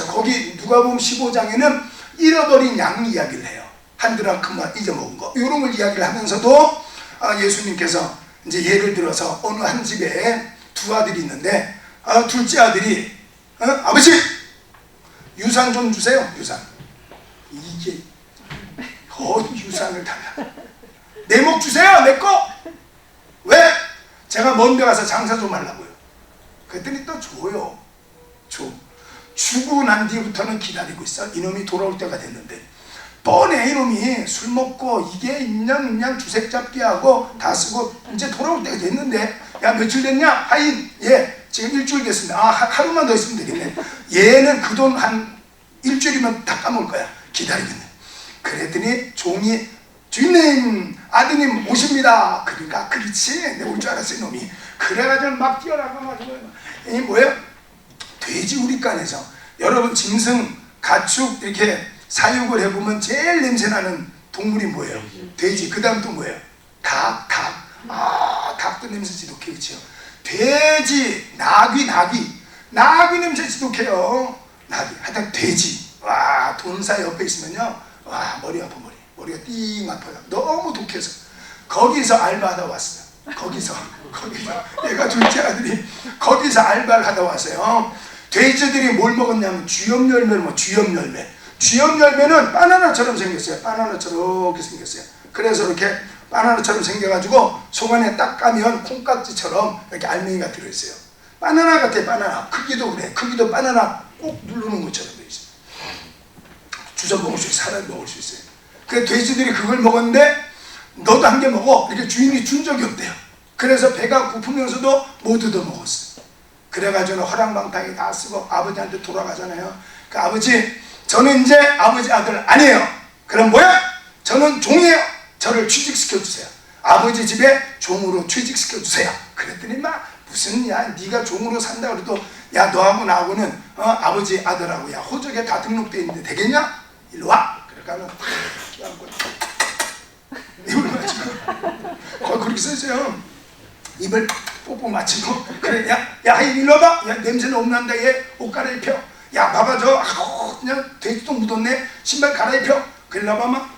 거기 누가복음 15장에는 잃어버린 양 이야기를 해요. 한 드라크마 잊어먹은 거 이런 걸 이야기를 하면서도 예수님께서 이제 예를 들어서 어느 한 집에 두 아들이 있는데 둘째 아들이 아버지 유산 좀 주세요. 유산. 이게 유산을 달라. 내 목 주세요. 내 거. 왜? 제가 먼 데 가서 장사 좀 하려고요. 그랬더니 또 줘요. 주고 난 뒤부터는 기다리고 있어. 이놈이 돌아올 때가 됐는데 뻔해. 이놈이 술 먹고 이게 인양 주색 잡기 하고 다 쓰고 이제 돌아올 때가 됐는데 야 며칠 됐냐? 하인 지금 일주일 됐습니다. 하루만 더 있으면 되겠네. 얘는 그 돈 한 일주일이면 다 까먹을 거야. 기다리겠네. 그랬더니 종이 주인님 아드님 오십니다. 그러니까 그렇지 내가 올 줄 알았어 이놈이. 그래가지고 막 뛰어나가가지고 이 뭐예요? 돼지 우리간에서 여러분 짐승 가축 이렇게 사육을 해보면 제일 냄새나는 동물이 뭐예요? 돼지. 그 다음 또 뭐예요? 닭. 닭도 냄새 지독해. 그렇죠? 돼지, 나귀 냄새 지독해요. 하여튼 돼지. 돈사 옆에 있으면요 머리 아파. 머리가 띵 아파요. 너무 독해서. 거기서 알바하다 왔어요. 거기서 얘가 둘째 아들이 거기서 알바를 하다 왔어요. 돼지들이 뭘 먹었냐면 쥐염열매를 쥐염열매는 바나나처럼 생겼어요. 바나나처럼 이렇게 생겼어요. 그래서 이렇게 바나나처럼 생겨가지고 속 안에 딱 까면 콩깍지처럼 이렇게 알맹이가 들어있어요. 바나나 같아. 바나나 크기도 그래. 크기도 바나나 꼭 누르는 것처럼 되어 있어요. 주워 먹을 수 있어요. 사람이 먹을 수 있어요. 그 돼지들이 그걸 먹었는데 너도 한 개 먹어. 이렇게 주인이 준 적이 없대요. 그래서 배가 고프면서도 못 얻어 먹었어요. 그래가지고 허랑방탕이 다 쓰고 아버지한테 돌아가잖아요. 그 아버지 저는 이제 아버지 아들 아니에요. 그럼 뭐야? 저는 종이에요. 저를 취직시켜주세요. 아버지 집에 종으로 취직시켜주세요. 그랬더니 무슨 네가 종으로 산다 그래도 너하고 나하고는 아버지 아들하고 호적에 다 등록돼 있는데 되겠냐? 일로 와. 그러니까 입을 맞추고 그렇게 써있어요. 입을 뽀뽀 맞추고 그래 하인 일로 와봐. 냄새는 없는다. 얘 옷 갈아입혀. 봐봐 그냥 돼지똥 묻었네. 신발 갈아입혀. 그래 와봐.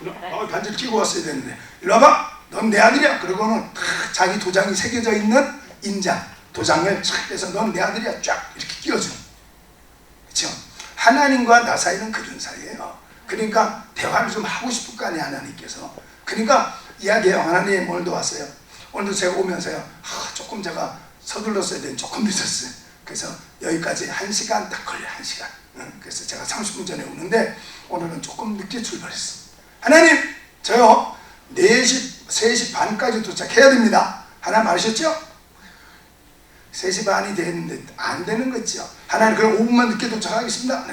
반지를 끼고 왔어야 되는데 일로 와봐. 넌 내 아들이야. 그러고는 자기 도장이 새겨져 있는 인장 도장을 착 빼서 넌 내 아들이야 쫙 이렇게 끼워주는. 그렇죠? 하나님과 나 사이는 그런 사이예요. 그러니까 대화를 좀 하고 싶을 거 아니에요. 하나님께서. 그러니까 이야기해요. 하나님 오늘도 왔어요. 오늘도 제가 오면서요 조금 제가 서둘렀어야 되는데 조금 늦었어요. 그래서 여기까지 1시간 딱 걸려요. 1시간. 그래서 제가 30분 전에 오는데 오늘은 조금 늦게 출발했어요. 하나님 저요 3시 반까지 도착해야 됩니다. 하나님 아셨죠? 3시 반이 됐는데 안 되는 거 있죠. 하나님 그럼 5분만 늦게 도착하겠습니다.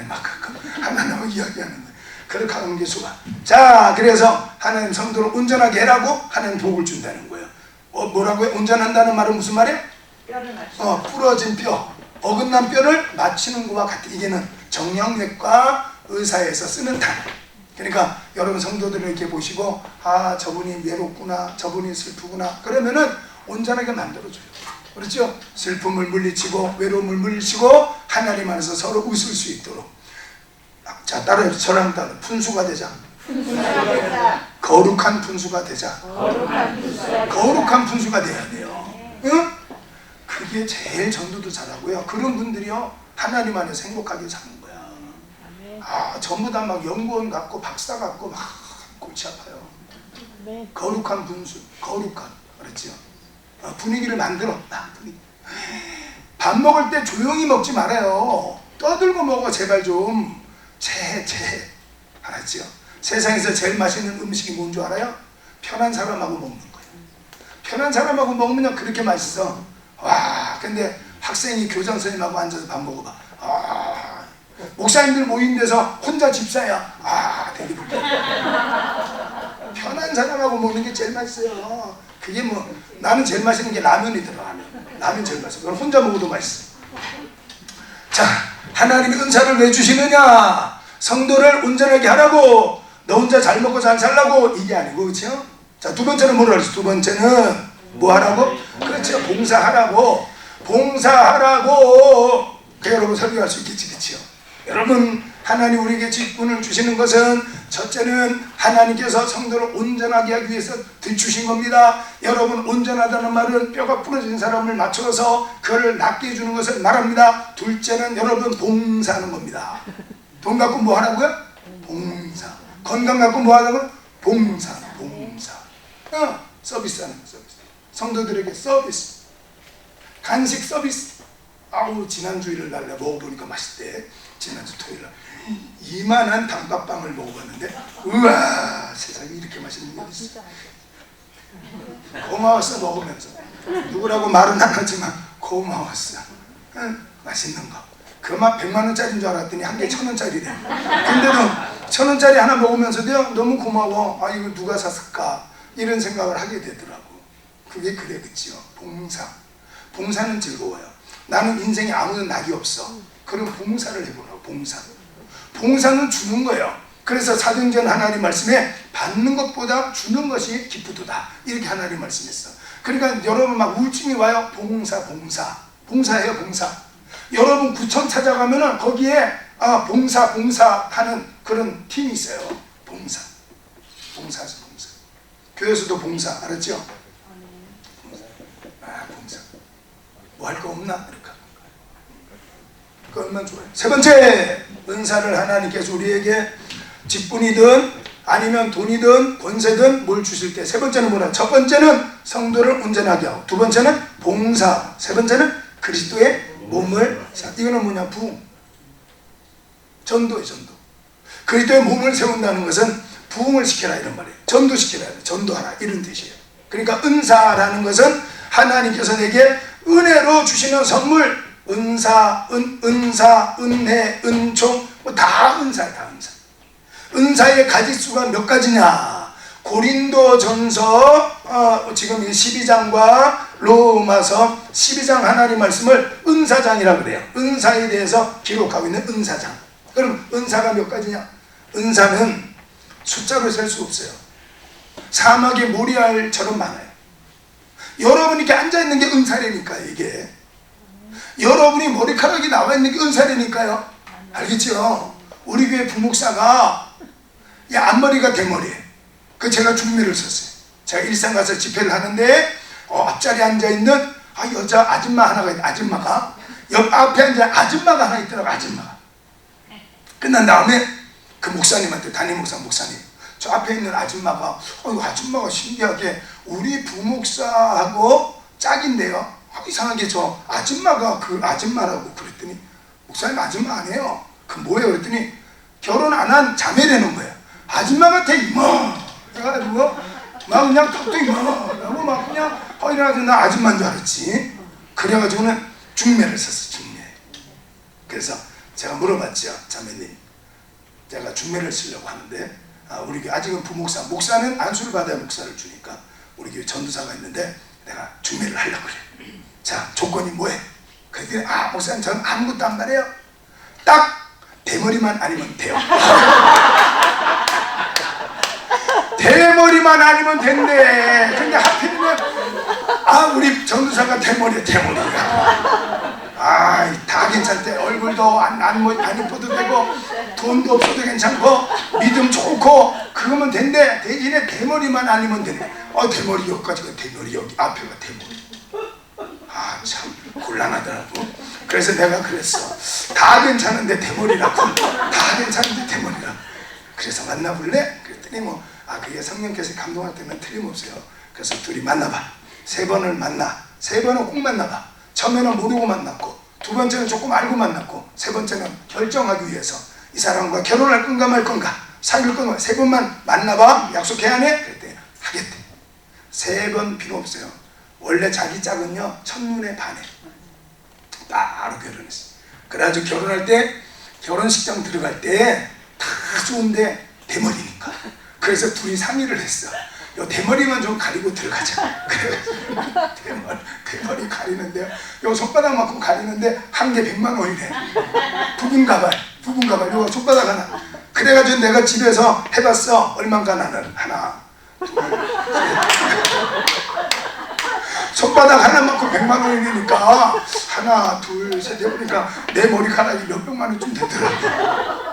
하나님하고 이야기하는 거예요. 그렇게 하는 게 수가. 자 그래서 하나님 성도를 온전하게 해라고 하나님 복을 준다는 거예요. 뭐라고요? 온전한다는 말은 무슨 말이에요? 뼈를 맞추는 부러진 뼈, 어긋난 뼈를 맞추는 것과 같은. 이게는 정형외과 의사에서 쓰는 단어. 그러니까 여러분 성도들을 이렇게 보시고 아 저분이 외롭구나, 저분이 슬프구나, 그러면은 온전하게 만들어줘요. 그렇죠? 슬픔을 물리치고 외로움을 물리치고 하나님 안에서 서로 웃을 수 있도록. 자, 따라해요. 저랑 따라. 분수가 되자. 거룩한 분수가 되자. 거룩한 분수가 돼야 돼요. 응? 그게 제일 전도도 잘하고요. 그런 분들이요 하나님 안에서 행복하게 사는 거야. 아, 전부 다 막 연구원 같고 박사 같고 막 골치 아파요. 거룩한 분수, 거룩한, 그렇죠? 분위기를 만들어. 분위기. 밥 먹을 때 조용히 먹지 말아요. 떠들고 먹어. 제발 좀. 알았죠? 세상에서 제일 맛있는 음식이 뭔 줄 알아요? 편한 사람하고 먹는 거예요. 편한 사람하고 먹으면 그렇게 맛있어. 와, 근데 학생이 교장 선생님하고 앉아서 밥 먹어봐. 아, 목사님들 모인 데서 혼자 집사야. 아, 되게 불편해. 편한 사람하고 먹는 게 제일 맛있어요. 그게 뭐, 나는 제일 맛있는 게 라면이더라. 라면 제일 맛있어. 그럼 혼자 먹어도 맛있어. 자, 하나님이 은사를 왜 주시느냐? 성도를 온전하게 하라고. 너 혼자 잘 먹고 잘 살라고. 이게 아니고, 그렇죠? 자, 두 번째는 뭐라 그랬어? 두 번째는 뭐 하라고? 그렇죠. 봉사하라고. 봉사하라고. 여러분 설교할 수 있겠지, 그렇죠? 여러분, 하나님 우리에게 직분을 주시는 것은 첫째는 하나님께서 성도를 온전하게 하기 위해서 주신 겁니다. 여러분, 온전하다는 말은 뼈가 부러진 사람을 맞춰서 그를 낫게 해주는 것을 말합니다. 둘째는 여러분 봉사하는 겁니다. 돈 갖고 뭐 하라고요? 봉사. 건강 갖고 뭐 하라고요? 봉사. 서비스하는 거, 서비스. 성도들에게 서비스. 간식 서비스. 아우, 지난주 일요일 날 먹어보니까 맛있대. 지난주 토요일 날 이만한 단팥빵을 먹어봤는데 우와, 세상에 이렇게 맛있는 게 있어. 고마웠어. 먹으면서 누구라고 말은 안 하지만 고마웠어. 응? 맛있는 거. 그 맛 100만원짜리인 줄 알았더니 한 개 1000원짜리래. 근데도 1000원짜리 하나 먹으면서도요 너무 고마워. 아, 이거 누가 샀을까 이런 생각을 하게 되더라고. 그게 그래, 그치요? 봉사는 즐거워요. 나는 인생에 아무런 낙이 없어. 그럼 봉사를 해보라고. 봉사는 주는 거예요. 그래서 사도행전 하나님 말씀에 받는 것보다 주는 것이 기쁘도다, 이렇게 하나님 말씀했어. 그러니까 여러분 막 우울증이 와요. 봉사해요. 봉사. 여러분 구청 찾아가면은 거기에 봉사 하는 그런 팀이 있어요. 봉사. 교회에서도 봉사, 알았죠? 봉사. 뭐 할 거 없나? 이렇게. 그 얼마나 좋아요. 세 번째, 은사를 하나님께서 우리에게 직분이든 아니면 돈이든 권세든 뭘 주실 때 세 번째는 뭐라? 첫 번째는 성도를 온전하게 하고, 두 번째는 봉사, 세 번째는 그리스도의 몸을, 이거는 뭐냐? 부흥. 전도예요, 전도. 그리스도의 몸을 세운다는 것은 부흥을 시켜라 이런 말이에요. 전도시켜라, 전도하라 이런 뜻이에요. 그러니까 은사라는 것은 하나님께서 내게 은혜로 주시는 선물, 은사, 은혜, 은총, 뭐 다 은사야, 다 은사. 은사의 가지수가 몇 가지냐? 고린도전서 지금 12장과 로마서 12장 하나님 말씀을 은사장이라고 그래요. 은사에 대해서 기록하고 있는 은사장. 그럼 은사가 몇 가지냐? 은사는 숫자로 셀 수 없어요. 사막의 모리알처럼 많아요. 여러분이 이렇게 앉아있는 게 은사라니까. 이게 여러분이 머리카락이 나와 있는 게 은사라니까요. 알겠죠? 우리 교회 부목사가 앞머리가 대머리예요. 그 제가 중매를 썼어요. 제가 일산 가서 집회를 하는데 앞자리에 앉아있는 여자 아줌마 하나가 있다. 아줌마가 옆 앞에 앉아 아줌마가 하나 있더라고. 아줌마가 끝난 다음에 그 목사님한테, 담임 목사님, 저 앞에 있는 아줌마가 아줌마가 신기하게 우리 부목사하고 짝인데요. 이상하게 저 아줌마가 그 아줌마라고 그랬더니, 목사님 아줌마 아니에요. 그 뭐예요? 그랬더니 결혼 안 한 자매라는 거예요. 아줌마 같아 이모. 그래가지고 막 그냥 턱도 이모라고 막 그냥 이래가지고 나 아줌마인 줄 알았지. 그래가지고는 중매를 썼어. 중매. 그래서 제가 물어봤죠. 자매님, 제가 중매를 쓰려고 하는데 우리 교회 아직은 부목사, 목사는 안수를 받아야 목사를 주니까 우리 교회 전도사가 있는데 내가 중매를 하려고 그래. 자, 조건이 뭐해? 그랬더니 목사님 저는 아무것도 안 말해요. 딱 대머리만 아니면 돼요. 대머리만 아니면 된대. 근데 하필이면 우리 전도사가 대머리야. 다 괜찮대. 얼굴도 안 이뻐도 되고 돈도 없어도 괜찮고 믿음 좋고 그거면 된대. 대신에 대머리만 아니면 된대. 대머리 여기까지가 대머리, 여기 앞에가 대머리. 참 곤란하더라고. 그래서 내가 그랬어. 다 괜찮은데 대머리라고. 다 괜찮은데 대머리라고. 그래서 만나볼래? 그랬더니 그게 성령께서 감동할 때는 틀림없어요. 그래서 둘이 만나봐. 3번을 만나. 3번은 꼭 만나봐. 처음에는 모르고 만났고, 2번째는 조금 알고 만났고, 3번째는 결정하기 위해서 이 사람과 결혼할 건가 말 건가, 사귈 건가. 3번만 만나봐. 약속해 안 해? 그랬더니 하겠대. 3번 필요 없어요. 원래 자기 짝은요, 첫눈에 반해. 바로 결혼했어. 그래가지고 결혼할 때, 결혼식장 들어갈 때 다 좋은데 대머리니까. 그래서 둘이 상의를 했어. 요 대머리만 좀 가리고 들어가자. 그래가지고 대머리 가리는데요, 요 손바닥만큼 가리는데 한 개 100만 원이래. 부분 가발, 요 손바닥 하나. 그래가지고 내가 집에서 해봤어. 얼마인가 나는. 하나, 둘, 셋. 손바닥 하나만큼 100만 원이니까 하나, 둘, 셋 해보니까 내 머리카락이 몇백만 원쯤 되더라고.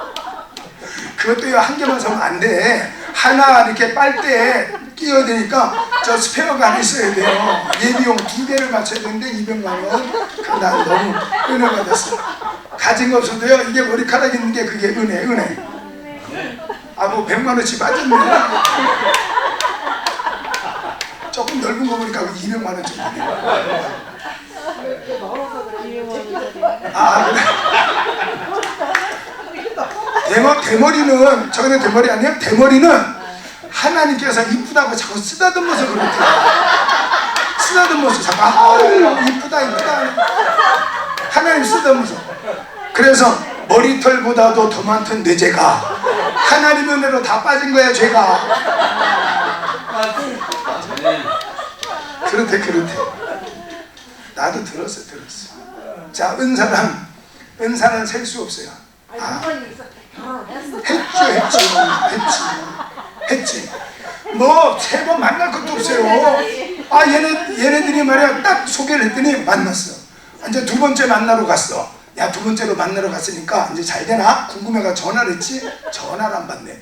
그것도 한 개만 사면 안 돼. 하나 이렇게 빨대에 끼워야 되니까 저 스페어가 하나 있어야 돼요. 예비용 2개를 맞춰야 되는데 200만 원. 난 너무 은혜 받았어. 가진 거 없어도요, 이게 머리카락 있는 게 그게 은혜. 100만 원치 빠졌네. 조금 넓은 거 보니까 200만 원쯤 되네. 대머리는, 저거는 대머리 아니야? 대머리는 하나님께서 이쁘다고 자꾸 쓰다듬어서 그렇대. 쓰다듬어서 자꾸 이쁘다 하나님 쓰다듬어서. 그래서 머리털보다도 더 많던 내 죄가 하나님 은혜로 다 빠진 거야. 죄가 그렇대. 나도 들었어. 자, 은사는 셀 수 없어요. 했지. 3번 만날 것도 없어요. 얘네들이 말이야, 딱 소개를 했더니 만났어. 이제 2번째 만나러 갔어. 2번째로 만나러 갔으니까 이제 잘 되나? 궁금해가 전화를 했지? 전화를 안 받네.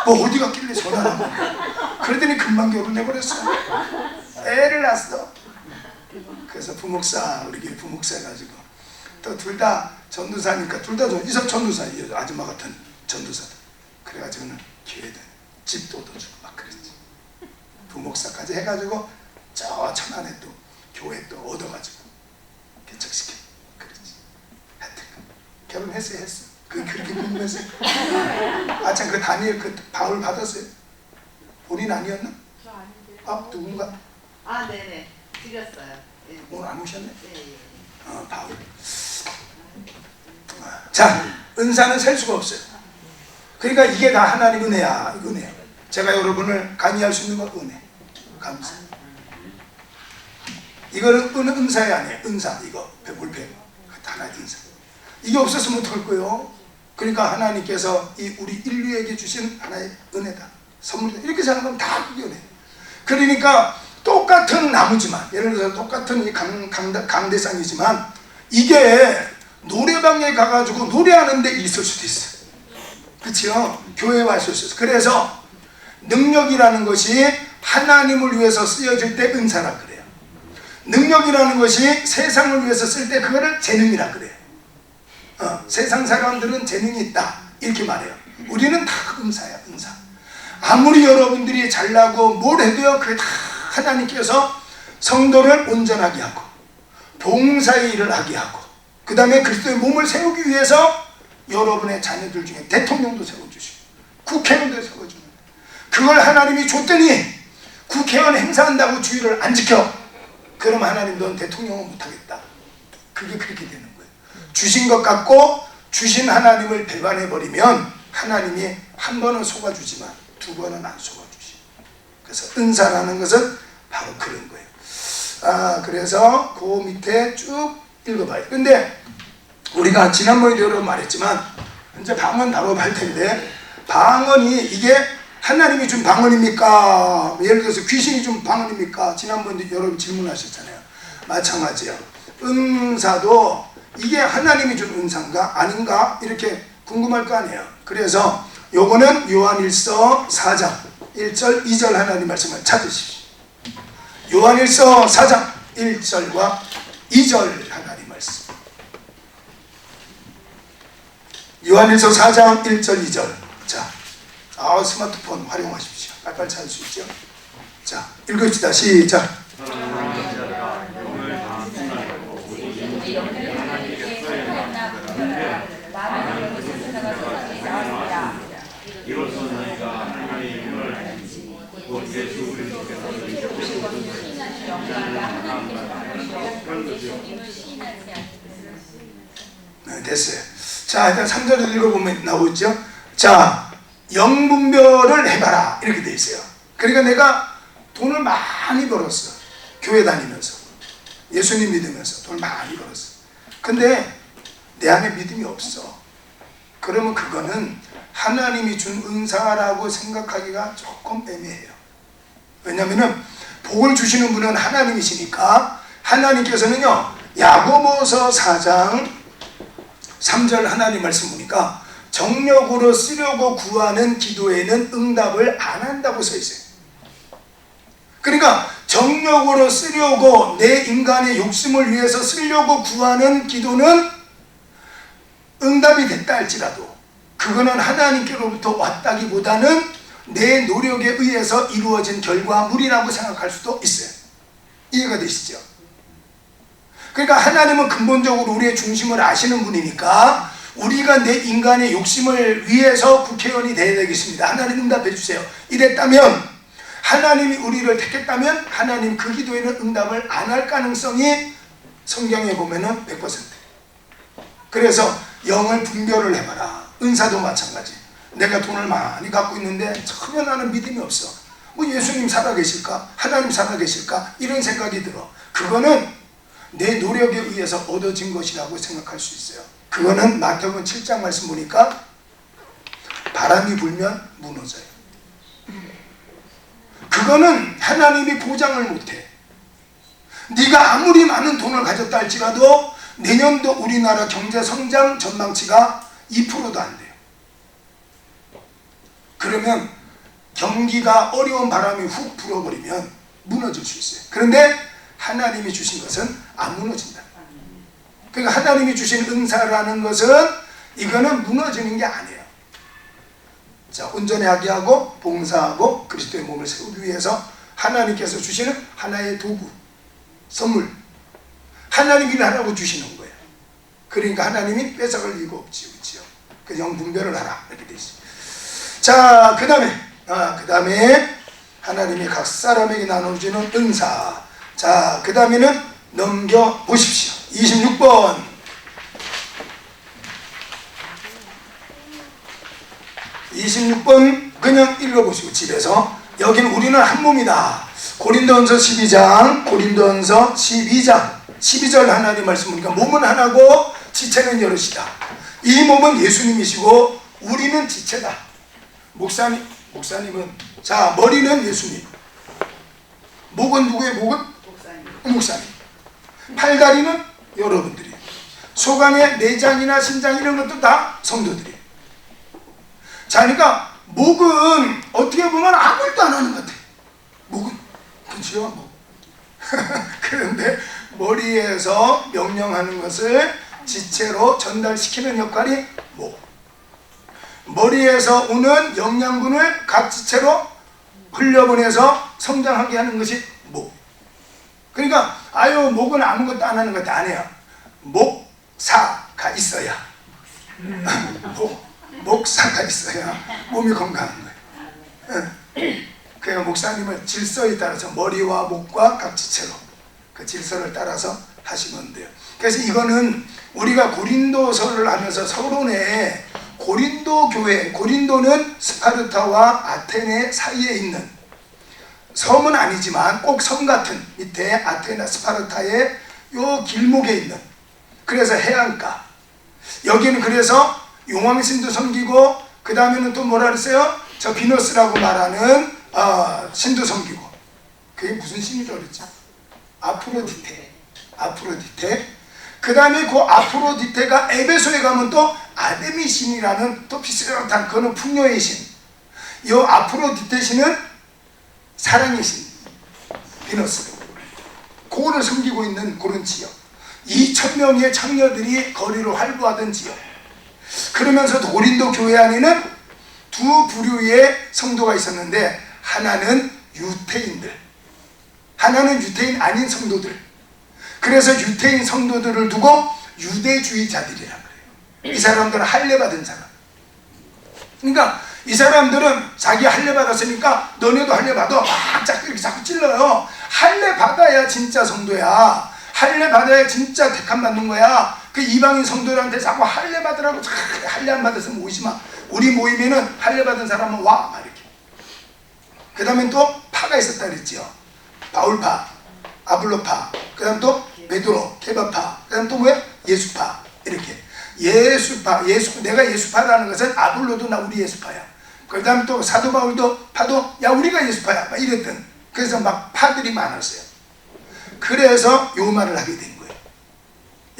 어디 갔길래 전화를 안 받네. 그러더니 금방 결혼해버렸어. 애를 낳았어. 그래서 우리 교회 부목사 해가지고 또 둘 다 전도사니까, 둘 다 이석 전도사, 아줌마 같은 전도사들. 그래가지고는 교회든 집도 얻어주고 막 그랬지. 부목사까지 해가지고 저 천안에 또 교회 또 얻어가지고 개척시켜. 그랬지. 하여튼 결혼했어요. 그렇게 궁금했어요. 참, 그 다니엘 그 바울 받았어요? 본인 아니었나? 저 아닌데. 누군가? 네네. 드렸어요. 네. 오늘 안 오셨네? 네. 바울. 자, 은사는 셀 수가 없어요. 그러니까 이게 다 하나님 은혜야. 은혜. 제가 여러분을 간이할 수 있는 건 은혜. 감사. 이거는 은사이 아니에요. 은사. 이거 물패. 하나의 은사. 이게 없었으면 어떡할 거예요? 그러니까 하나님께서 우리 인류에게 주신 하나의 은혜다. 선물이다. 이렇게 생각하면 다 그게 은혜. 그러니까 똑같은 나무지만, 예를 들어서 똑같은 이 강대상이지만, 이게 노래방에 가가지고 노래하는 데 있을 수도 있어요. 그치요? 교회에 왔을 수 있어요. 그래서 능력이라는 것이 하나님을 위해서 쓰여질 때 은사라 그래요. 능력이라는 것이 세상을 위해서 쓸 때 그거를 재능이라 그래요. 세상 사람들은 재능이 있다 이렇게 말해요. 우리는 다 은사야. 은사. 아무리 여러분들이 잘나고 뭘 해도요, 그게 다 하나님께서 성도를 온전하게 하고 봉사의 일을 하게 하고, 그 다음에 그리스도의 몸을 세우기 위해서 여러분의 자녀들 중에 대통령도 세워주시고 국회의원도 세워주는, 그걸 하나님이 줬더니 국회의원 행사한다고 주의를 안 지켜. 그럼 하나님 넌 대통령은 못하겠다. 그게 그렇게 되는 거예요. 주신 것 같고 주신 하나님을 배반해버리면 하나님이 한 번은 속아주지만 2번은 안 속아주시. 그래서 은사라는 것은 바로 그런 거예요. 그래서 그 밑에 쭉 읽어봐요. 근데 우리가 지난번에도 여러 번 말했지만 이제 방언 다뤄볼 텐데, 방언이 이게 하나님이 준 방언입니까? 예를 들어서 귀신이 준 방언입니까? 지난번에 여러분 질문하셨잖아요. 마찬가지예요. 은사도 이게 하나님이 준 은사인가 아닌가 이렇게 궁금할 거 아니에요. 그래서 요거는 요한일서 4장 1절 2절 하나님 말씀을 찾으십시오. 요한일서 4장 1절과 2절 하나님 말씀. 요한일서 4장 1절 2절. 자, 스마트폰 활용하십시오. 빨리빨리 찾을 수 있죠. 자, 읽읍시다. 시작. 이로써 너희가 하나님의 힘을 곧 예수 그리스도께서 네, 됐어요. 자, 일단 3절을 읽어보면 나오죠. 자, 영분별을 해봐라 이렇게 돼 있어요. 그러니까 내가 돈을 많이 벌었어. 교회 다니면서 예수님 믿으면서 돈을 많이 벌었어. 근데 내 안에 믿음이 없어. 그러면 그거는 하나님이 준 은사라고 생각하기가 조금 애매해요. 왜냐하면 복을 주시는 분은 하나님이시니까. 하나님께서는요, 야고보서 4장 3절 하나님 말씀 보니까 정력으로 쓰려고 구하는 기도에는 응답을 안 한다고 써 있어요. 그러니까 정력으로 쓰려고 내 인간의 욕심을 위해서 쓰려고 구하는 기도는 응답이 됐다 할지라도 그거는 하나님께로부터 왔다기보다는 내 노력에 의해서 이루어진 결과물이라고 생각할 수도 있어요. 이해가 되시죠? 그러니까 하나님은 근본적으로 우리의 중심을 아시는 분이니까 우리가 내 인간의 욕심을 위해서 국회의원이 돼야 되겠습니다. 하나님 응답해 주세요. 이랬다면 하나님이 우리를 택했다면 하나님 그 기도에는 응답을 안 할 가능성이 성경에 보면은 100%. 그래서 영을 분별을 해봐라. 은사도 마찬가지. 내가 돈을 많이 갖고 있는데 전혀 나는 믿음이 없어. 뭐 예수님 살아계실까? 하나님 살아계실까? 이런 생각이 들어. 그거는 내 노력에 의해서 얻어진 것이라고 생각할 수 있어요. 그거는 마태복음 7장 말씀 보니까 바람이 불면 무너져요. 그거는 하나님이 보장을 못해. 네가 아무리 많은 돈을 가졌다 할지라도 내년도 우리나라 경제 성장 전망치가 2%도 안 돼요. 그러면 경기가 어려운 바람이 훅 불어버리면 무너질 수 있어요. 그런데 하나님이 주신 것은 안 무너진다. 그러니까 하나님이 주신 은사라는 것은 이거는 무너지는 게 아니에요. 자, 온전하게 하고 봉사하고 그리스도의 몸을 세우기 위해서 하나님께서 주시는 하나의 도구, 선물. 하나님이 하라고 주시는 거예요. 그러니까 하나님이 뺏어갈 이유가 없지요. 그렇죠? 그 영분별을 하라. 이렇게 돼 있어요. 자, 그 다음에 하나님이 각 사람에게 나눠주는 은사. 자, 그 다음에는 넘겨보십시오. 26번. 26번 그냥 읽어보시고 집에서. 여기는 우리는 한 몸이다. 고린도전서 12장 12절 하나님 말씀 보니까 몸은 하나고 지체는 여럿이다. 이 몸은 예수님이시고 우리는 지체다. 목사님은 자, 머리는 예수님. 목은 누구의 목은? 목사님. 팔다리는 여러분들이. 속 안에 내장이나 심장 이런 것도 다 성도들이. 자, 그러니까 목은 어떻게 보면 아무 일도 안 하는 것 같아. 목은 그렇죠? 목. 그런데 머리에서 명령하는 것을 지체로 전달시키는 역할이 목. 머리에서 오는 영양분을 각 지체로 흘려보내서 성장하게 하는 것이 목. 그러니까 목은 아무것도 안 하는 것도 아니에요. 목사가 있어야 목사가 있어야 몸이 건강한 거예요. 그러니까 목사님은 질서에 따라서 머리와 목과 각 지체로 그 질서를 따라서 하시면 돼요. 그래서 이거는 우리가 고린도서를 하면서 서로 내에 고린도 교회, 고린도는 스파르타와 아테네 사이에 있는 섬은 아니지만 꼭 섬 같은 밑에 아테네 스파르타의 요 길목에 있는, 그래서 해안가, 여기는 그래서 용왕신도 섬기고 그 다음에는 또 뭐라 그랬어요? 저 비너스라고 말하는 신도 섬기고, 그게 무슨 신이라고 그랬죠? 아프로디테. 그 다음에 그 아프로디테가 에베소에 가면 또 아데미 신이라는 또 비슷한, 그거는 풍요의 신. 이 아프로디테 신은 사랑의 신, 비너스. 그거를 섬기고 있는 그런 지역. 2,000명의 창녀들이 거리로 활보하던 지역. 그러면서 고린도 교회 안에는 두 부류의 성도가 있었는데, 하나는 유태인들, 하나는 유태인 아닌 성도들. 그래서 유태인 성도들을 두고 유대주의자들이라고 그래요. 이 사람들은 할례 받은 사람. 그러니까 이 사람들은 자기 할례 받았으니까 너네도 할례 받아 막 이렇게 자꾸 찔러요. 할례 받아야 진짜 성도야. 할례 받아야 진짜 택함 받는 거야. 그 이방인 성도들한테 자꾸 할례 받으라고, 할례 안 받았으면 오지 마. 우리 모임에는 할례 받은 사람은 와, 막 이렇게. 그 다음에 또 파가 있었다 그랬지요. 바울파, 아블로파, 그 다음 또 베드로, 케바파, 그 다음 또 뭐야? 예수파. 이렇게. 예수파, 내가 예수파라는 것은 아블로도 나 우리 예수파야. 그 다음 또 사도 바울도 파도, 야 우리가 예수파야, 막 이랬던. 그래서 막 파들이 많았어요. 그래서 요 말을 하게 된 거예요.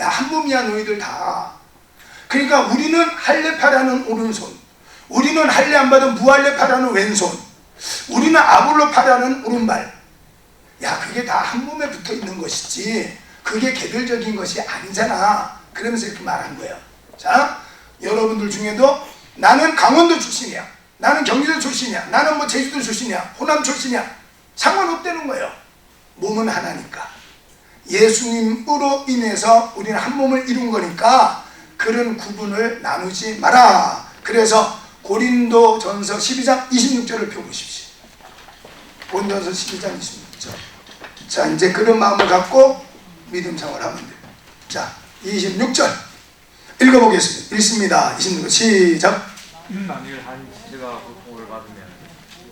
야, 한 몸이야 너희들 다. 그러니까 우리는 할례파라는 오른손, 우리는 할례 안 받은 무할례파라는 왼손, 우리는 아볼로파라는 오른발. 야, 그게 다 한 몸에 붙어 있는 것이지 그게 개별적인 것이 아니잖아. 그러면서 이렇게 말한 거예요. 자, 여러분들 중에도 나는 강원도 출신이야, 나는 경기도 출신이야, 나는 뭐 제주도 출신이야, 호남 출신이야, 상관없다는 거예요. 몸은 하나니까. 예수님으로 인해서 우리는 한 몸을 이룬 거니까 그런 구분을 나누지 마라. 그래서 고린도전서 12장 26절을 펴보십시오. 고린도전서 12장 26절. 자, 이제 그런 마음을 갖고 믿음 생활하면 돼요. 자, 26절 읽어보겠습니다. 읽습니다. 26절 시작. 만일 한 지체가 고통을 받으면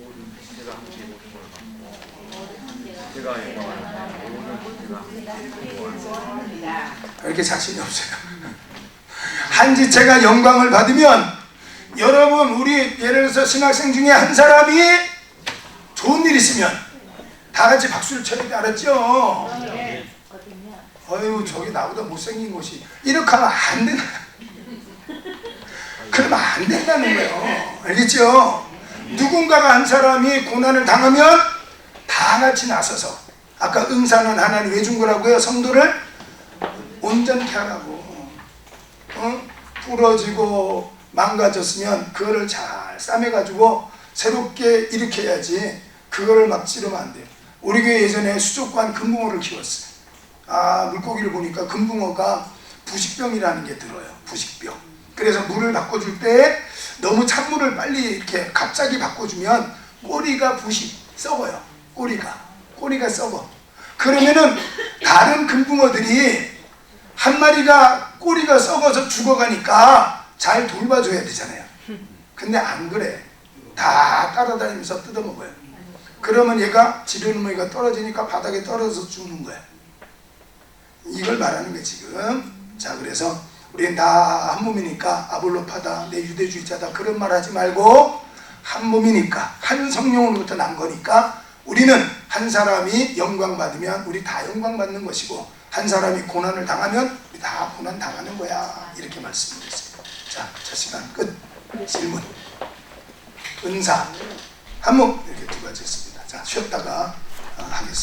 모든 지체가 함께 고통을 받고 지체가 영광을 받으면 모든 지체가 영광을 받고. 이렇게 자신이 없어요. 한 지체가 영광을 받으면, 여러분 우리 예를 들어서 신학생 중에 한 사람이 좋은 일 있으면 다 같이 박수를 쳐야 돼. 알았죠? 어휴, 저기 나보다 못생긴 것이, 이렇게 하면 안 된다. 그러면 안 된다는 거예요. 알겠죠? 누군가가 한 사람이 고난을 당하면 다 같이 나서서, 아까 응사는 하나님 왜 준 거라고요? 성도를 온전케 하라고. 부러지고 망가졌으면 그거를 잘 싸매가지고 새롭게 일으켜야지, 그거를 막 찌르면 안 돼요. 우리 교회 예전에 수족관 금붕어를 키웠어요. 물고기를 보니까 금붕어가 부식병이라는 게 들어요. 부식병. 그래서 물을 바꿔줄 때 너무 찬물을 빨리 이렇게 갑자기 바꿔주면 꼬리가 썩어요. 꼬리가 썩어. 그러면은 다른 금붕어들이 한 마리가 꼬리가 썩어서 죽어가니까 잘 돌봐줘야 되잖아요. 근데 안 그래. 다 따라다니면서 뜯어먹어요. 그러면 얘가 지르는 떨어지니까 바닥에 떨어져서 죽는 거야. 이걸 말하는 거예요 지금. 자, 그래서 우리는 다 한 몸이니까 아볼로파다, 내 유대주의자다, 그런 말 하지 말고 한 몸이니까, 한 성령으로부터 난 거니까 우리는 한 사람이 영광 받으면 우리 다 영광 받는 것이고, 한 사람이 고난을 당하면 우리 다 고난 당하는 거야. 이렇게 말씀드렸습니다. 자, 저 시간 끝. 질문, 은사, 한몸, 이렇게 두 가지 했습니다. 자, 쉬었다가 하겠습니다.